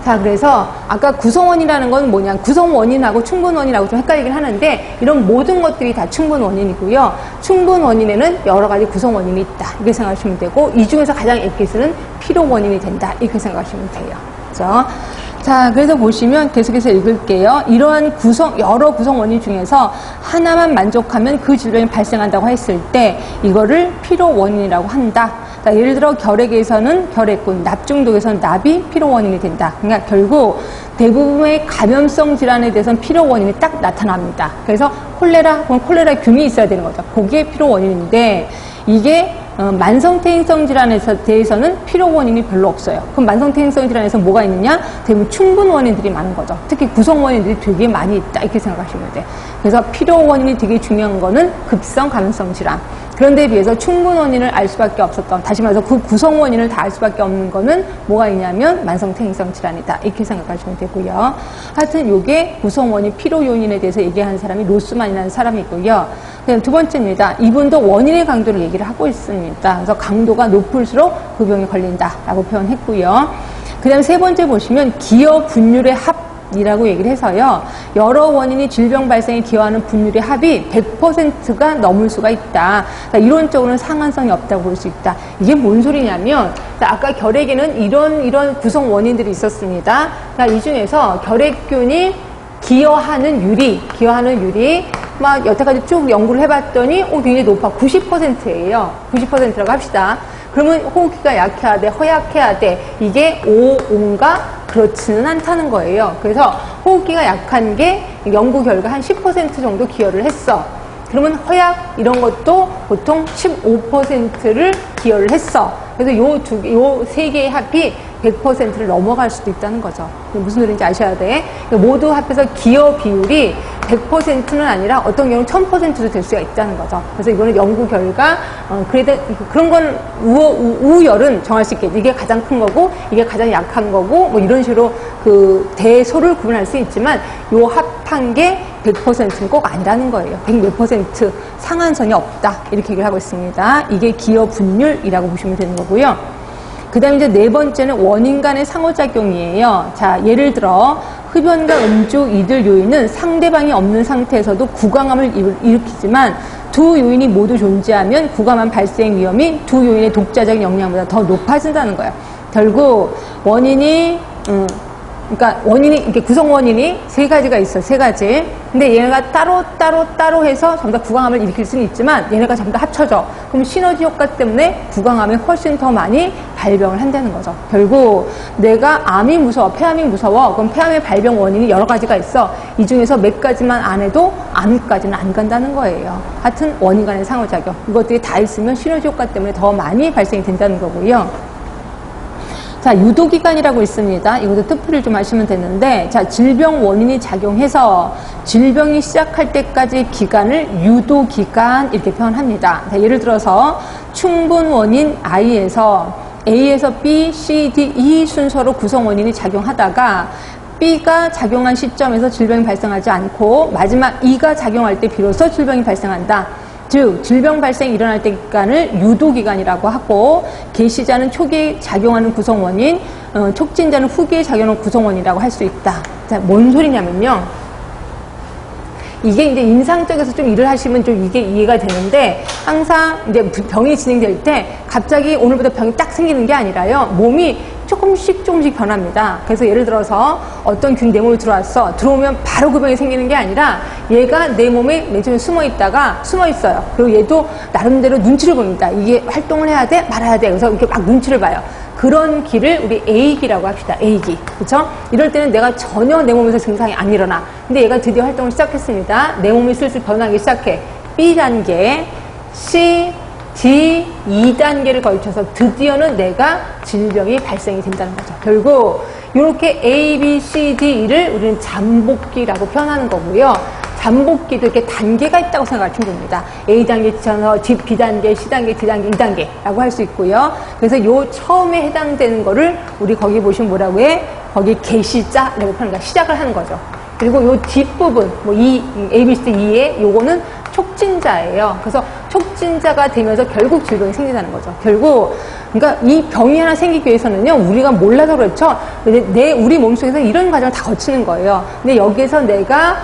자, 그래서 아까 구성원이라는 건 뭐냐, 구성원인하고 충분원인하고 좀 헷갈리긴 하는데 이런 모든 것들이 다 충분원인이고요. 충분원인에는 여러 가지 구성원인이 있다 이렇게 생각하시면 되고, 이 중에서 가장 엑기스는 필요원인이 된다 이렇게 생각하시면 돼요. 그렇죠? 자, 그래서 보시면 계속해서 읽을게요. 이러한 여러 구성원인 중에서 하나만 만족하면 그 질병이 발생한다고 했을 때 이거를 필요원인이라고 한다. 자, 예를 들어 결핵에서는 결핵균, 납중독에서는 납이 필요원인이 된다. 그러니까 결국 대부분의 감염성 질환에 대해서는 필요원인이 딱 나타납니다. 그래서 콜레라균이 있어야 되는 거죠. 그게 필요원인인데 이게 만성퇴행성 질환에 대해서는 필요 원인이 별로 없어요. 그럼 만성퇴행성 질환에서 뭐가 있느냐? 대부분 충분 원인들이 많은 거죠. 특히 구성 원인들이 되게 많이 있다 이렇게 생각하시면 돼요. 그래서 필요 원인이 되게 중요한 거는 급성 감염성 질환. 그런데 비해서 충분 원인을 알 수밖에 없었던, 다시 말해서 그 구성 원인을 다 알 수밖에 없는 거는 뭐가 있냐면 만성퇴행성 질환이다 이렇게 생각하시면 되고요. 하여튼 요게 구성 원인 필요 요인에 대해서 얘기하는 사람이 로스만이라는 사람이고요. 그다음 두 번째입니다. 이분도 원인의 강도를 얘기를 하고 있습니다. 그래서 강도가 높을수록 그 병에 걸린다라고 표현했고요. 그 다음에 세 번째 보시면 기여 분율의 합이라고 얘기를 해서요. 여러 원인이 질병 발생에 기여하는 분율의 합이 100%가 넘을 수가 있다. 그러니까 이론적으로는 상한성이 없다고 볼 수 있다. 이게 뭔 소리냐면 아까 결핵에는 이런 구성 원인들이 있었습니다. 그러니까 이 중에서 결핵균이 기여하는 율이 막 여태까지 쭉 연구를 해봤더니 굉장히 높아. 90%예요. 90%라고 합시다. 그러면 호흡기가 약해야 돼, 허약해야 돼. 이게 5인가? 그렇지는 않다는 거예요. 그래서 호흡기가 약한 게 연구 결과 한 10% 정도 기여를 했어. 그러면 허약 이런 것도 보통 15%를 기여를 했어. 그래서 요 세 개의 합이 100%를 넘어갈 수도 있다는 거죠. 무슨 소리인지 아셔야 돼. 모두 합해서 기여 비율이 100%는 아니라 어떤 경우는 1000%도 될 수가 있다는 거죠. 그래서 이거는 연구 결과, 그래도 그런 건 우열은 정할 수 있겠죠. 이게 가장 큰 거고, 이게 가장 약한 거고, 뭐 이런 식으로 그 대소를 구분할 수 있지만, 요 합한 게 100%는 꼭 아니라는 거예요. 100몇 % 상한선이 없다. 이렇게 얘기를 하고 있습니다. 이게 기여 분율이라고 보시면 되는 거고요. 그 다음에 이제 네 번째는 원인 간의 상호작용이에요. 자, 예를 들어, 흡연과 음주 이들 요인은 상대방이 없는 상태에서도 구강암을 일으키지만 두 요인이 모두 존재하면 구강암 발생 위험이 두 요인의 독자적인 영향보다 더 높아진다는 거예요. 결국 원인이 이렇게 구성 원인이 세 가지가 있어, 세 가지. 근데 얘네가 따로 해서 전부 다 구강암을 일으킬 수는 있지만 얘네가 전부 다 합쳐져. 그럼 시너지 효과 때문에 구강암이 훨씬 더 많이 발병을 한다는 거죠. 결국 내가 암이 무서워, 폐암이 무서워. 그럼 폐암의 발병 원인이 여러 가지가 있어. 이 중에서 몇 가지만 안 해도 암까지는 안 간다는 거예요. 하여튼 원인 간의 상호작용. 이것들이 다 있으면 시너지 효과 때문에 더 많이 발생이 된다는 거고요. 자, 유도기간이라고 있습니다. 이것도 뜻풀이를 좀 하시면 되는데, 자, 질병 원인이 작용해서 질병이 시작할 때까지 기간을 유도기간 이렇게 표현합니다. 자, 예를 들어서 충분 원인 I에서 A에서 B, C, D, E 순서로 구성 원인이 작용하다가 B가 작용한 시점에서 질병이 발생하지 않고 마지막 E가 작용할 때 비로소 질병이 발생한다. 즉 질병 발생이 일어날 때 기간을 유도기간이라고 하고 개시자는 초기에 작용하는 구성원인, 촉진자는 후기에 작용하는 구성원이라고 할 수 있다. 자, 뭔 소리냐면요. 이게 이제 인상적에서 좀 일을 하시면 좀 이게 이해가 되는데 항상 이제 병이 진행될 때 갑자기 오늘부터 병이 딱 생기는 게 아니라요. 몸이 조금씩 변합니다. 그래서 예를 들어서 어떤 균이 내 몸에 들어왔어. 들어오면 바로 그 병이 생기는 게 아니라 얘가 내 몸에 맨 처음에 숨어 있어요. 그리고 얘도 나름대로 눈치를 봅니다. 이게 활동을 해야 돼? 말아야 돼? 그래서 이렇게 막 눈치를 봐요. 그런 기를 우리 A기라고 합시다. A기. 그렇죠? 이럴 때는 내가 전혀 내 몸에서 증상이 안 일어나. 근데 얘가 드디어 활동을 시작했습니다. 내 몸이 슬슬 변하기 시작해. B단계, C, D, 2단계를 거쳐서 드디어는 내가 질병이 발생이 된다는 거죠. 결국 이렇게 A, B, C, D를 우리는 잠복기라고 표현하는 거고요. 잠복기도 이렇게 단계가 있다고 생각하시면 됩니다. A단계 지나서 B단계, C단계, D단계, 2단계라고 할 수 있고요. 그래서 요 처음에 해당되는 거를 우리 거기 보시면 뭐라고 해? 거기 개시자라고 표현합니다. 시작을 하는 거죠. 그리고 요 뒷부분, 뭐 A, B, C, D, E에 요거는 촉진자예요. 그래서 촉진자가 되면서 결국 질병이 생긴다는 거죠. 결국 그러니까 이 병이 하나 생기기 위해서는요, 우리가 몰라서 그렇죠. 우리 몸속에서 이런 과정을 다 거치는 거예요. 근데 여기에서 내가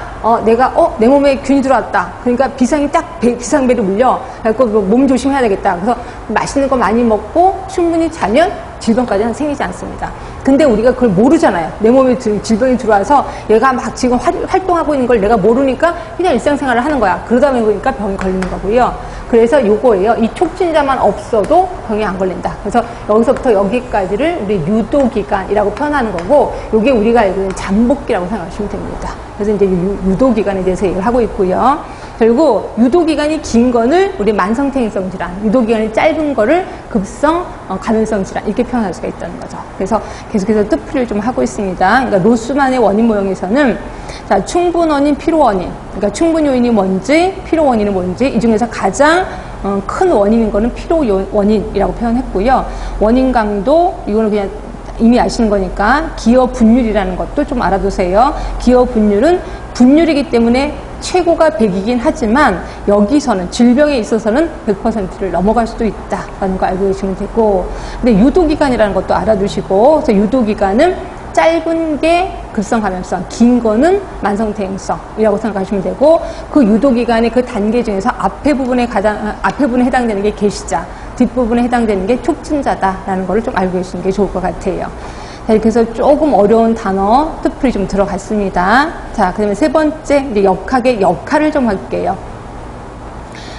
내 몸에 균이 들어왔다. 그러니까 비상이 딱 비상벨이 울려. 그래서 몸 조심해야 되겠다. 그래서 맛있는 거 많이 먹고 충분히 자면 질병까지는 생기지 않습니다. 근데 우리가 그걸 모르잖아요. 내 몸에 질병이 들어와서 얘가 막 지금 활동하고 있는 걸 내가 모르니까 그냥 일상생활을 하는 거야. 그러다 보니까 병이 걸리는 거고요. 그래서 요거예요. 이 촉진자만 없어도 병이 안 걸린다. 그래서 여기서부터 여기까지를 우리 유도기간이라고 표현하는 거고, 요게 우리가 알고 있는 잠복기라고 생각하시면 됩니다. 그래서 이제 유도기간에 대해서 얘기를 하고 있고요. 결국 유도기간이 긴 거를 우리 만성퇴행성 질환, 유도기간이 짧은 거를 급성 감염성 질환 이렇게 표현할 수가 있다는 거죠. 그래서 계속해서 뜻풀이를 좀 하고 있습니다. 그러니까 로스만의 원인 모형에서는 자, 충분 원인, 피로 원인, 그러니까 충분 요인이 뭔지, 피로 원인이 뭔지 이 중에서 가장 큰 원인인 거는 피로 원인이라고 표현했고요. 원인 강도 이거는 그냥 이미 아시는 거니까 기여 분율이라는 것도 좀 알아두세요. 기여 분율은 분율이기 때문에 최고가 100이긴 하지만 여기서는 질병에 있어서는 100%를 넘어갈 수도 있다라는 거 알고 계시면 되고, 근데 유도기간이라는 것도 알아두시고, 그래서 유도기간은 짧은 게 급성 감염성, 긴 거는 만성대행성이라고 생각하시면 되고, 그 유도기간의 그 단계 중에서 앞에 부분에 해당되는 게 계시자, 뒷부분에 해당되는 게 촉진자다라는 거를 좀 알고 계시는 게 좋을 것 같아요. 자, 이렇게 해서 조금 어려운 단어, 뜻풀이 좀 들어갔습니다. 자, 그 다음에 세 번째, 이제 역학의 역할을 좀 할게요.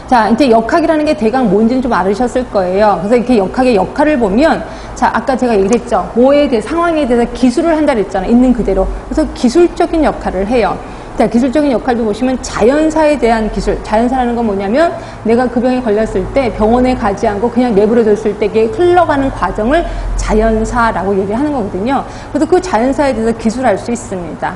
자, 이제 역학이라는 게 대강 뭔지는 좀 알으셨을 거예요. 그래서 이렇게 역학의 역할을 보면, 자, 아까 제가 얘기를 했죠. 뭐에 대해, 상황에 대해서 기술을 한다 그랬잖아요. 있는 그대로. 그래서 기술적인 역할을 해요. 자, 기술적인 역할도 보시면 자연사에 대한 기술. 자연사라는 건 뭐냐면 내가 그 병에 걸렸을 때 병원에 가지 않고 그냥 내버려뒀을 때 이게 흘러가는 과정을 자연사라고 얘기를 하는 거거든요. 그래서 그 자연사에 대해서 기술할 수 있습니다.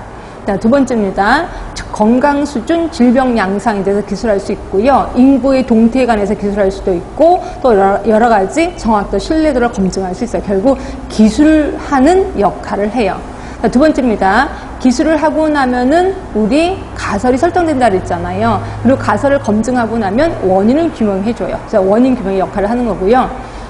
자, 두 번째입니다. 건강 수준, 질병 양상에 대해서 기술할 수 있고요. 인구의 동태에 관해서 기술할 수도 있고 또 여러 가지 정확도, 신뢰도를 검증할 수 있어요. 결국 기술하는 역할을 해요. 자, 두 번째입니다. 기술을 하고 나면은 우리 가설이 설정된다 그랬잖아요. 그리고 가설을 검증하고 나면 원인을 규명해줘요. 그래서 원인 규명의 역할을 하는 거고요.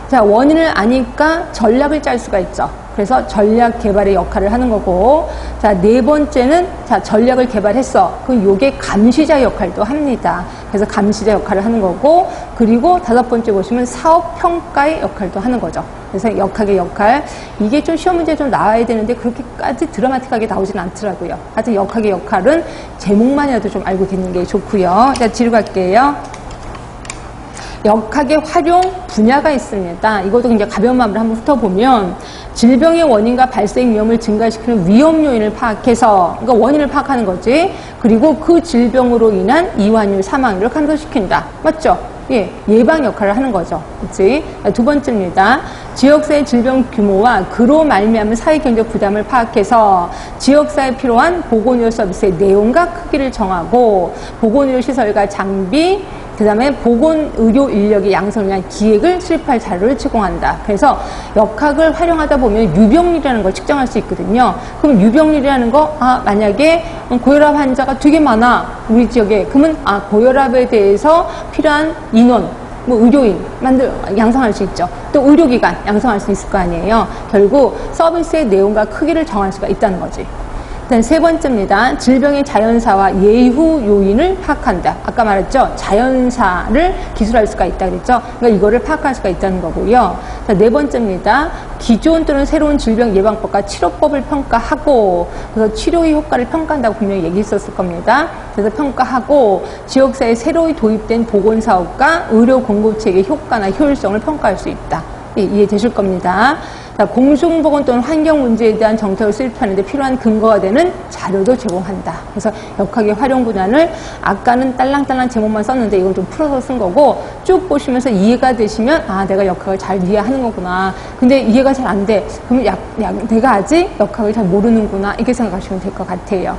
자, 원인을 아니까 전략을 짤 수가 있죠. 그래서 전략 개발의 역할을 하는 거고, 자, 네 번째는 자, 전략을 개발했어. 그럼 요게 감시자 역할도 합니다. 그래서 감시자 역할을 하는 거고, 그리고 다섯 번째 보시면 사업 평가의 역할도 하는 거죠. 그래서 역학의 역할, 이게 좀 시험 문제에 좀 나와야 되는데 그렇게까지 드라마틱하게 나오진 않더라고요. 하여튼 역학의 역할은 제목만이라도 좀 알고 계는 게 좋고요. 자, 뒤로 갈게요. 역학의 활용 분야가 있습니다. 이것도 굉장히 가벼운 마음으로 한번 훑어보면 질병의 원인과 발생 위험을 증가시키는 위험 요인을 파악해서, 그러니까 원인을 파악하는 거지. 그리고 그 질병으로 인한 이완율, 사망률을 감소시킨다. 맞죠? 예, 예방 역할을 하는 거죠. 그치? 두 번째입니다. 지역사회 질병 규모와 그로 말미암은 사회경제적 부담을 파악해서 지역사회에 필요한 보건의료 서비스의 내용과 크기를 정하고 보건의료 시설과 장비, 그 다음에 보건의료 인력의 양성을 위한 기획을 수립할 자료를 제공한다. 그래서 역학을 활용하다 보면 유병률이라는 걸 측정할 수 있거든요. 그럼 유병률이라는 거, 만약에 고혈압 환자가 되게 많아, 우리 지역에. 그러면, 고혈압에 대해서 필요한 인원, 의료인 양성할 수 있죠. 또 의료기관 양성할 수 있을 거 아니에요. 결국 서비스의 내용과 크기를 정할 수가 있다는 거지. 세 번째입니다. 질병의 자연사와 예후 요인을 파악한다. 아까 말했죠. 자연사를 기술할 수가 있다 그랬죠. 그러니까 이거를 파악할 수가 있다는 거고요. 자, 네 번째입니다. 기존 또는 새로운 질병 예방법과 치료법을 평가하고, 그래서 치료의 효과를 평가한다고 분명히 얘기했었을 겁니다. 그래서 평가하고 지역사회에 새로이 도입된 보건사업과 의료 공급체계의 효과나 효율성을 평가할 수 있다. 예, 이해되실 겁니다. 자, 공중보건 또는 환경 문제에 대한 정책을 수립하는 데 필요한 근거가 되는 자료도 제공한다. 그래서 역학의 활용 분야를 아까는 딸랑딸랑 제목만 썼는데 이건 좀 풀어서 쓴 거고, 쭉 보시면서 이해가 되시면 내가 역학을 잘 이해하는 거구나. 근데 이해가 잘 안 돼. 그러면 내가 아직 역학을 잘 모르는구나. 이렇게 생각하시면 될 것 같아요.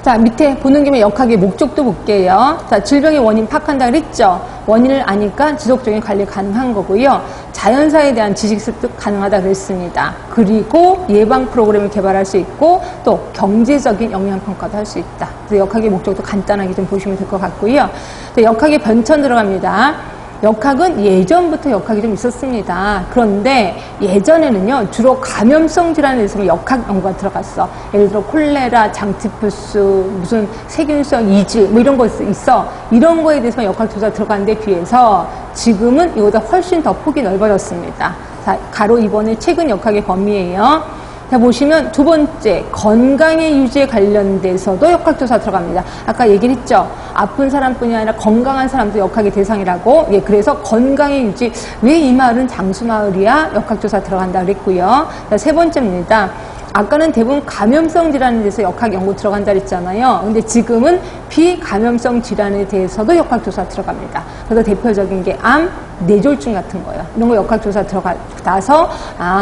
자, 밑에 보는 김에 역학의 목적도 볼게요. 자, 질병의 원인 파악한다 그랬죠? 원인을 아니까 지속적인 관리 가능한 거고요. 자연사에 대한 지식 습득 가능하다 그랬습니다. 그리고 예방 프로그램을 개발할 수 있고 또 경제적인 영향평가도 할 수 있다. 그래서 역학의 목적도 간단하게 좀 보시면 될 것 같고요. 역학의 변천 들어갑니다. 역학은 예전부터 역학이 좀 있었습니다. 그런데 예전에는요, 주로 감염성 질환에 대해서 역학 연구가 들어갔어. 예를 들어 콜레라, 장티푸스, 무슨 세균성 이질, 이런 거 있어. 이런 거에 대해서만 역학 조사 들어간 데 비해서 지금은 이보다 훨씬 더 폭이 넓어졌습니다. 자, 가로 2번의 최근 역학의 범위예요. 자, 보시면 두 번째, 건강의 유지에 관련돼서도 역학조사 들어갑니다. 아까 얘기를 했죠. 아픈 사람뿐이 아니라 건강한 사람도 역학의 대상이라고. 예, 그래서 건강의 유지. 왜 이 마을은 장수마을이야? 역학조사 들어간다 그랬고요. 자, 세 번째입니다. 아까는 대부분 감염성 질환에 대해서 역학 연구 들어간다 그랬잖아요. 근데 지금은 비감염성 질환에 대해서도 역학조사 들어갑니다. 그래서 대표적인 게 암, 뇌졸중 같은 거예요. 이런 거 역학조사 들어가서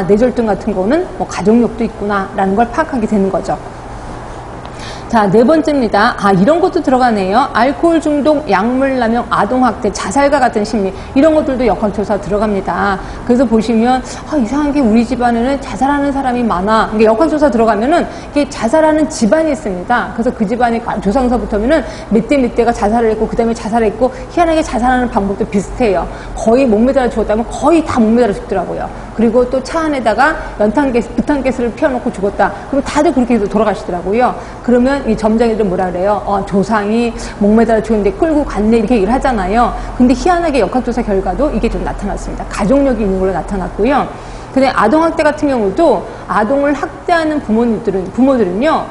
뇌졸중 같은 거는 뭐 가족력도 있구나라는 걸 파악하게 되는 거죠. 자, 네 번째입니다. 이런 것도 들어가네요. 알코올 중독, 약물 남용, 아동학대, 자살과 같은 심리 이런 것들도 역학조사 들어갑니다. 그래서 보시면 이상하게 우리 집안에는 자살하는 사람이 많아. 그러니까 역학조사 들어가면은 이게 자살하는 집안이 있습니다. 그래서 그 집안의 조상서부터면은 몇 대 몇 대가 자살을 했고 그 다음에 자살했고 희한하게 자살하는 방법도 비슷해요. 거의 목매달아 죽었다면 거의 다 목매달아 죽더라고요. 그리고 또 차 안에다가 부탄가스를 피워놓고 죽었다. 그럼 다들 그렇게 해서 돌아가시더라고요. 그러면 이 점장이들은 뭐라 그래요? 조상이 목매달아 죽었는데 끌고 갔네 이렇게 얘기를 하잖아요. 근데 희한하게 역학조사 결과도 이게 좀 나타났습니다. 가족력이 있는 걸로 나타났고요. 근데 아동학대 같은 경우도 아동을 학대하는 부모들은요,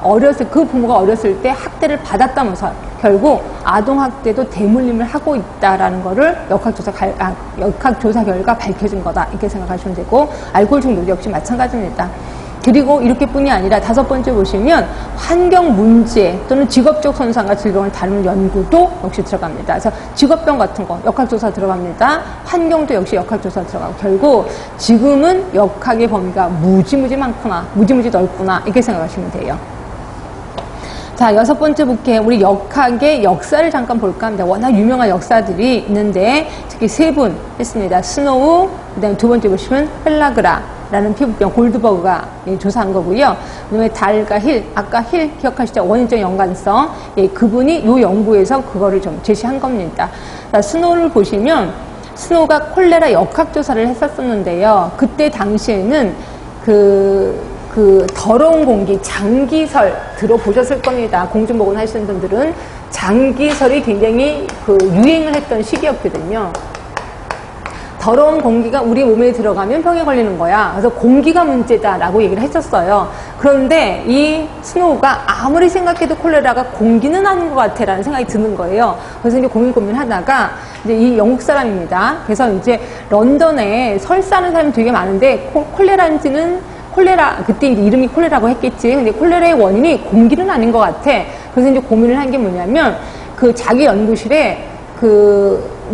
그 부모가 어렸을 때 학대를 받았다면서 결국 아동학대도 대물림을 하고 있다라는 거를 역학조사 결과 밝혀진 거다. 이렇게 생각하시면 되고, 알코올 중독 역시 마찬가지입니다. 그리고 이렇게뿐이 아니라 다섯 번째 보시면 환경 문제 또는 직업적 손상과 질병을 다루는 연구도 역시 들어갑니다. 그래서 직업병 같은 거 역학조사 들어갑니다. 환경도 역시 역학조사 들어가고 결국 지금은 역학의 범위가 무지무지 많구나, 무지무지 넓구나 이렇게 생각하시면 돼요. 자, 여섯 번째 볼게요. 우리 역학의 역사를 잠깐 볼까 합니다. 워낙 유명한 역사들이 있는데 특히 세 분 했습니다. 스노우, 그다음에 두 번째 보시면 펠라그라라는 피부병 골드버그가 조사한 거고요. 그다음에 달과 힐, 아까 힐 기억하시죠? 원인적 연관성. 그분이 이 연구에서 그거를 좀 제시한 겁니다. 자, 스노우를 보시면 스노우가 콜레라 역학조사를 했었는데요. 그때 당시에는 그 더러운 공기, 장기설 들어보셨을 겁니다. 공중보건 하시는 분들은 장기설이 굉장히 유행을 했던 시기였거든요. 더러운 공기가 우리 몸에 들어가면 병에 걸리는 거야. 그래서 공기가 문제다라고 얘기를 했었어요. 그런데 이 스노우가 아무리 생각해도 콜레라가 공기는 아닌 것 같아라는 생각이 드는 거예요. 그래서 이제 고민하다가 이제 이 영국 사람입니다. 그래서 이제 런던에 설사하는 사람이 되게 많은데 그때 이제 이름이 콜레라고 했겠지. 근데 콜레라의 원인이 공기는 아닌 것 같아. 그래서 이제 고민을 한 게 뭐냐면 자기 연구실에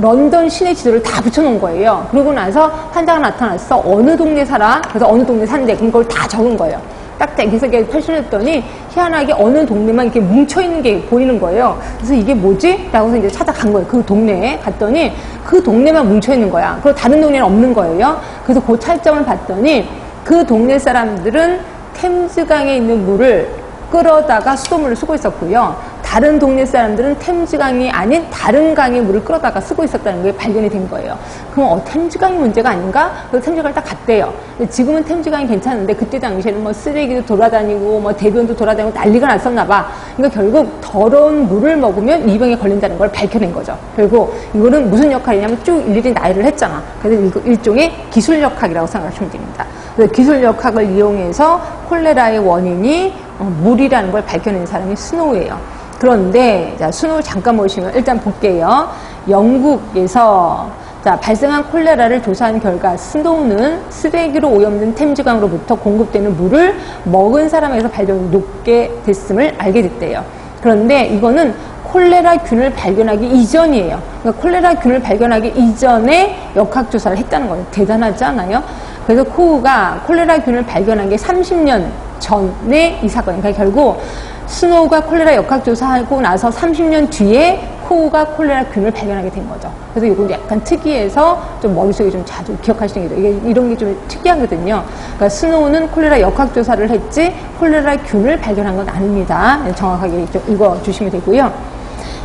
런던 시내 지도를 다 붙여놓은 거예요. 그러고 나서 환자가 나타났어. 어느 동네 살아? 그래서 어느 동네 산대. 그럼 그걸 다 적은 거예요. 딱 그래서 펼쳐냈더니 희한하게 어느 동네만 이렇게 뭉쳐있는 게 보이는 거예요. 그래서 이게 뭐지? 라고 해서 이제 찾아간 거예요. 그 동네에 갔더니 그 동네만 뭉쳐있는 거야. 그리고 다른 동네는 없는 거예요. 그래서 그 차이점을 봤더니 그 동네 사람들은 템즈강에 있는 물을 끌어다가 수돗물을 쓰고 있었고요. 다른 동네 사람들은 템즈강이 아닌 다른 강의 물을 끌어다가 쓰고 있었다는 게 발견이 된 거예요. 그럼 템즈강이 문제가 아닌가? 그래서 템즈강을 딱 갔대요. 근데 지금은 템즈강이 괜찮은데 그때 당시에는 뭐 쓰레기도 돌아다니고 뭐 대변도 돌아다니고 난리가 났었나 봐. 그러니까 결국 더러운 물을 먹으면 이 병에 걸린다는 걸 밝혀낸 거죠. 결국 이거는 무슨 역할이냐면 쭉 일일이 나열을 했잖아. 그래서 이거 일종의 기술역학이라고 생각하시면 됩니다. 그래서 기술역학을 이용해서 콜레라의 원인이 물이라는 걸 밝혀낸 사람이 스노우예요. 그런데 자, 스노우 잠깐 보시면 일단 볼게요. 영국에서 발생한 콜레라를 조사한 결과 스노우는 쓰레기로 오염된 템즈강으로부터 공급되는 물을 먹은 사람에게서 발병이 높게 됐음을 알게 됐대요. 그런데 이거는 콜레라균을 발견하기 이전이에요. 그러니까 콜레라균을 발견하기 이전에 역학조사를 했다는 거예요. 대단하지 않아요? 그래서 코우가 콜레라균을 발견한 게 30년 전에 이 사건이에요. 그러니까 결국 스노우가 콜레라 역학조사하고 나서 30년 뒤에 코우가 콜레라균을 발견하게 된 거죠. 그래서 이건 약간 특이해서 좀 머릿속에 좀 자주 기억하시는 게 돼요. 이런 게 좀 특이하거든요. 그러니까 스노우는 콜레라 역학조사를 했지 콜레라균을 발견한 건 아닙니다. 정확하게 좀 읽어주시면 되고요.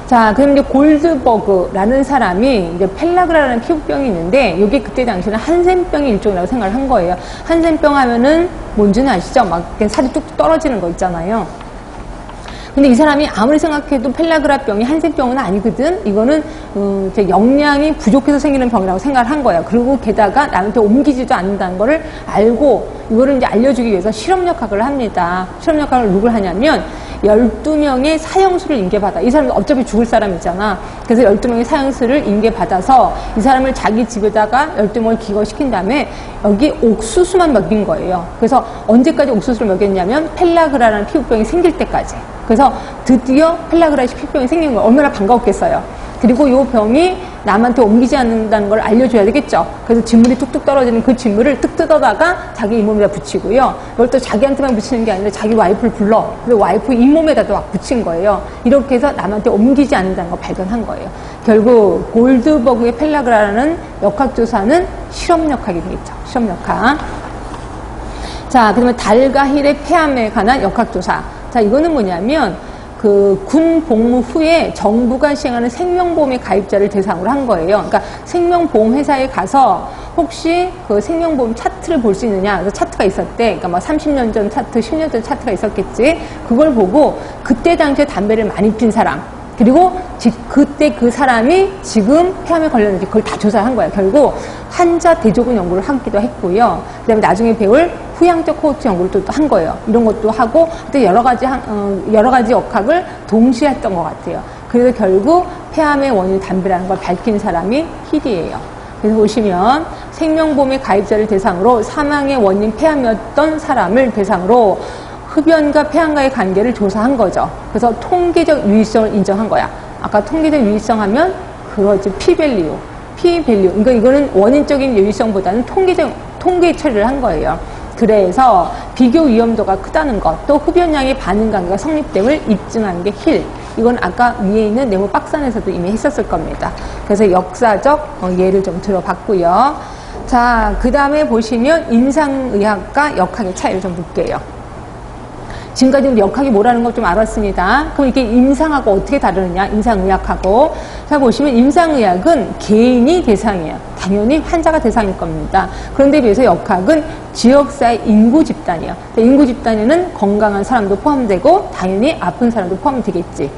자, 그럼 이제 골드버그라는 사람이 이제 펠라그라라는 피부병이 있는데, 이게 그때 당시에는 한센병의 일종이라고 생각을 한 거예요. 한센병 하면은 뭔지는 아시죠? 막 살이 뚝뚝 떨어지는 거 있잖아요. 근데 이 사람이 아무리 생각해도 펠라그라병이 한센병은 아니거든. 이거는 영양이 부족해서 생기는 병이라고 생각을 한 거예요. 그리고 게다가 남한테 옮기지도 않는다는 거를 알고 이거를 이제 알려주기 위해서 실험역학을 합니다. 실험역학을 누굴 하냐면 12명의 사형수를 인계받아. 이 사람은 어차피 죽을 사람이잖아. 그래서 12명의 사형수를 인계받아서 이 사람을 자기 집에다가 12명을 기거시킨 다음에 여기 옥수수만 먹인 거예요. 그래서 언제까지 옥수수를 먹였냐면 펠라그라라는 피부병이 생길 때까지. 그래서 드디어 펠라그라식 피부병이 생긴 거예요. 얼마나 반가웠겠어요. 그리고 이 병이 남한테 옮기지 않는다는 걸 알려줘야 되겠죠. 그래서 진물이 뚝뚝 떨어지는 그 진물을 뚝 뜯어다가 자기 잇몸에다 붙이고요. 이걸 또 자기한테만 붙이는 게 아니라 자기 와이프를 불러. 그래서 와이프 잇몸에다도 막 붙인 거예요. 이렇게 해서 남한테 옮기지 않는다는 걸 발견한 거예요. 결국 골드버그의 펠라그라라는 역학조사는 실험역학이 되겠죠. 실험역학. 자, 그러면 달과 힐의 폐암에 관한 역학조사. 자, 이거는 뭐냐면 군 복무 후에 정부가 시행하는 생명보험의 가입자를 대상으로 한 거예요. 그러니까 생명보험 회사에 가서 혹시 그 생명보험 차트를 볼 수 있느냐. 그래서 차트가 있었대. 그러니까 막 30년 전 차트, 10년 전 차트가 있었겠지. 그걸 보고 그때 당시에 담배를 많이 핀 사람, 그리고 그때 그 사람이 지금 폐암에 걸렸는지 그걸 다 조사한 거예요. 결국 환자 대조군 연구를 하기도 했고요. 그 다음에 나중에 배울 후양적 코호트 연구를 또 한 거예요. 이런 것도 하고 또 여러 가지 역학을 동시에 했던 것 같아요. 그래서 결국 폐암의 원인이 담배라는 걸 밝힌 사람이 힐이에요. 그래서 보시면 생명보험의 가입자를 대상으로 사망의 원인 폐암이었던 사람을 대상으로 흡연과 폐암과의 관계를 조사한 거죠. 그래서 통계적 유의성을 인정한 거야. 아까 통계적 유의성 하면 그거지. P-밸류. 그러니까 이거는 원인적인 유의성보다는 통계 처리를 한 거예요. 그래서 비교 위험도가 크다는 것, 또 흡연량의 반응 관계가 성립됨을 입증한 게 힐. 이건 아까 위에 있는 네모 박스 안에서도 이미 했었을 겁니다. 그래서 역사적 예를 좀 들어봤고요. 자, 그 다음에 보시면 임상의학과 역학의 차이를 좀 볼게요. 지금까지 우리 역학이 뭐라는 걸 좀 알았습니다. 그럼 이게 임상하고 어떻게 다르느냐? 임상의학하고. 자, 보시면 임상의학은 개인이 대상이에요. 당연히 환자가 대상일 겁니다. 그런데 비해서 역학은 지역사회 인구 집단이에요. 인구 집단에는 건강한 사람도 포함되고 당연히 아픈 사람도 포함되겠지.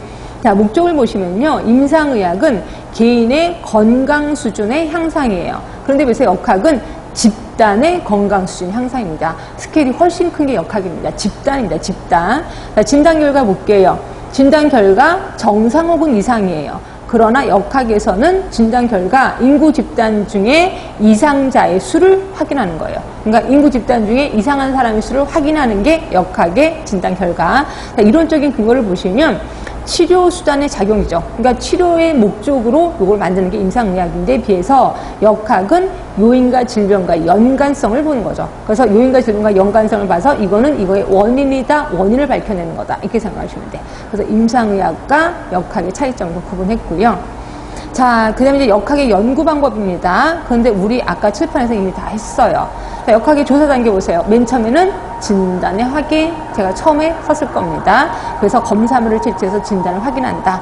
자, 목적을 보시면요. 임상의학은 개인의 건강 수준의 향상이에요. 그런데 비해서 역학은 집단의 건강 수준 향상입니다. 스케일이 훨씬 큰 게 역학입니다. 집단입니다. 집단. 자, 진단 결과 볼게요. 진단 결과 정상 혹은 이상이에요. 그러나 역학에서는 진단 결과 인구 집단 중에 이상자의 수를 확인하는 거예요. 그러니까 인구 집단 중에 이상한 사람의 수를 확인하는 게 역학의 진단 결과. 자, 이론적인 근거를 보시면 치료 수단의 작용이죠. 그러니까 치료의 목적으로 이걸 만드는 게 임상의학인데 비해서 역학은 요인과 질병과 연관성을 보는 거죠. 그래서 요인과 질병과 연관성을 봐서 이거는 이거의 원인이다, 원인을 밝혀내는 거다. 이렇게 생각하시면 돼. 그래서 임상의학과 역학의 차이점도 구분했고요. 자, 그 다음에 이제 역학의 연구 방법입니다. 그런데 우리 아까 칠판에서 이미 다 했어요. 자, 역학의 조사 단계 보세요. 맨 처음에는 진단의 확인, 제가 처음에 썼을 겁니다. 그래서 검사물을 채취해서 진단을 확인한다.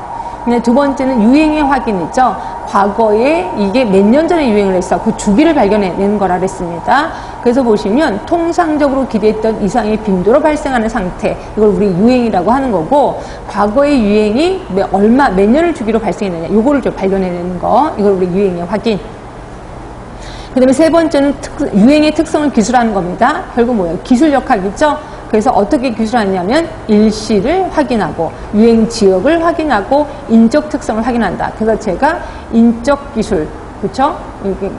두 번째는 유행의 확인이죠. 과거에 이게 몇 년 전에 유행을 했어. 그 주기를 발견해내는 거라 그랬습니다. 그래서 보시면 통상적으로 기대했던 이상의 빈도로 발생하는 상태, 이걸 우리 유행이라고 하는 거고, 과거의 유행이 몇 년을 주기로 발생했느냐, 요거를 좀 발견해내는 거, 이걸 우리 유행의 확인. 그 다음에 세 번째는 유행의 특성을 기술하는 겁니다. 결국 뭐예요? 기술 역학이죠? 그래서 어떻게 기술하냐면 일시를 확인하고 유행 지역을 확인하고 인적 특성을 확인한다. 그래서 제가 인적 기술, 그렇죠?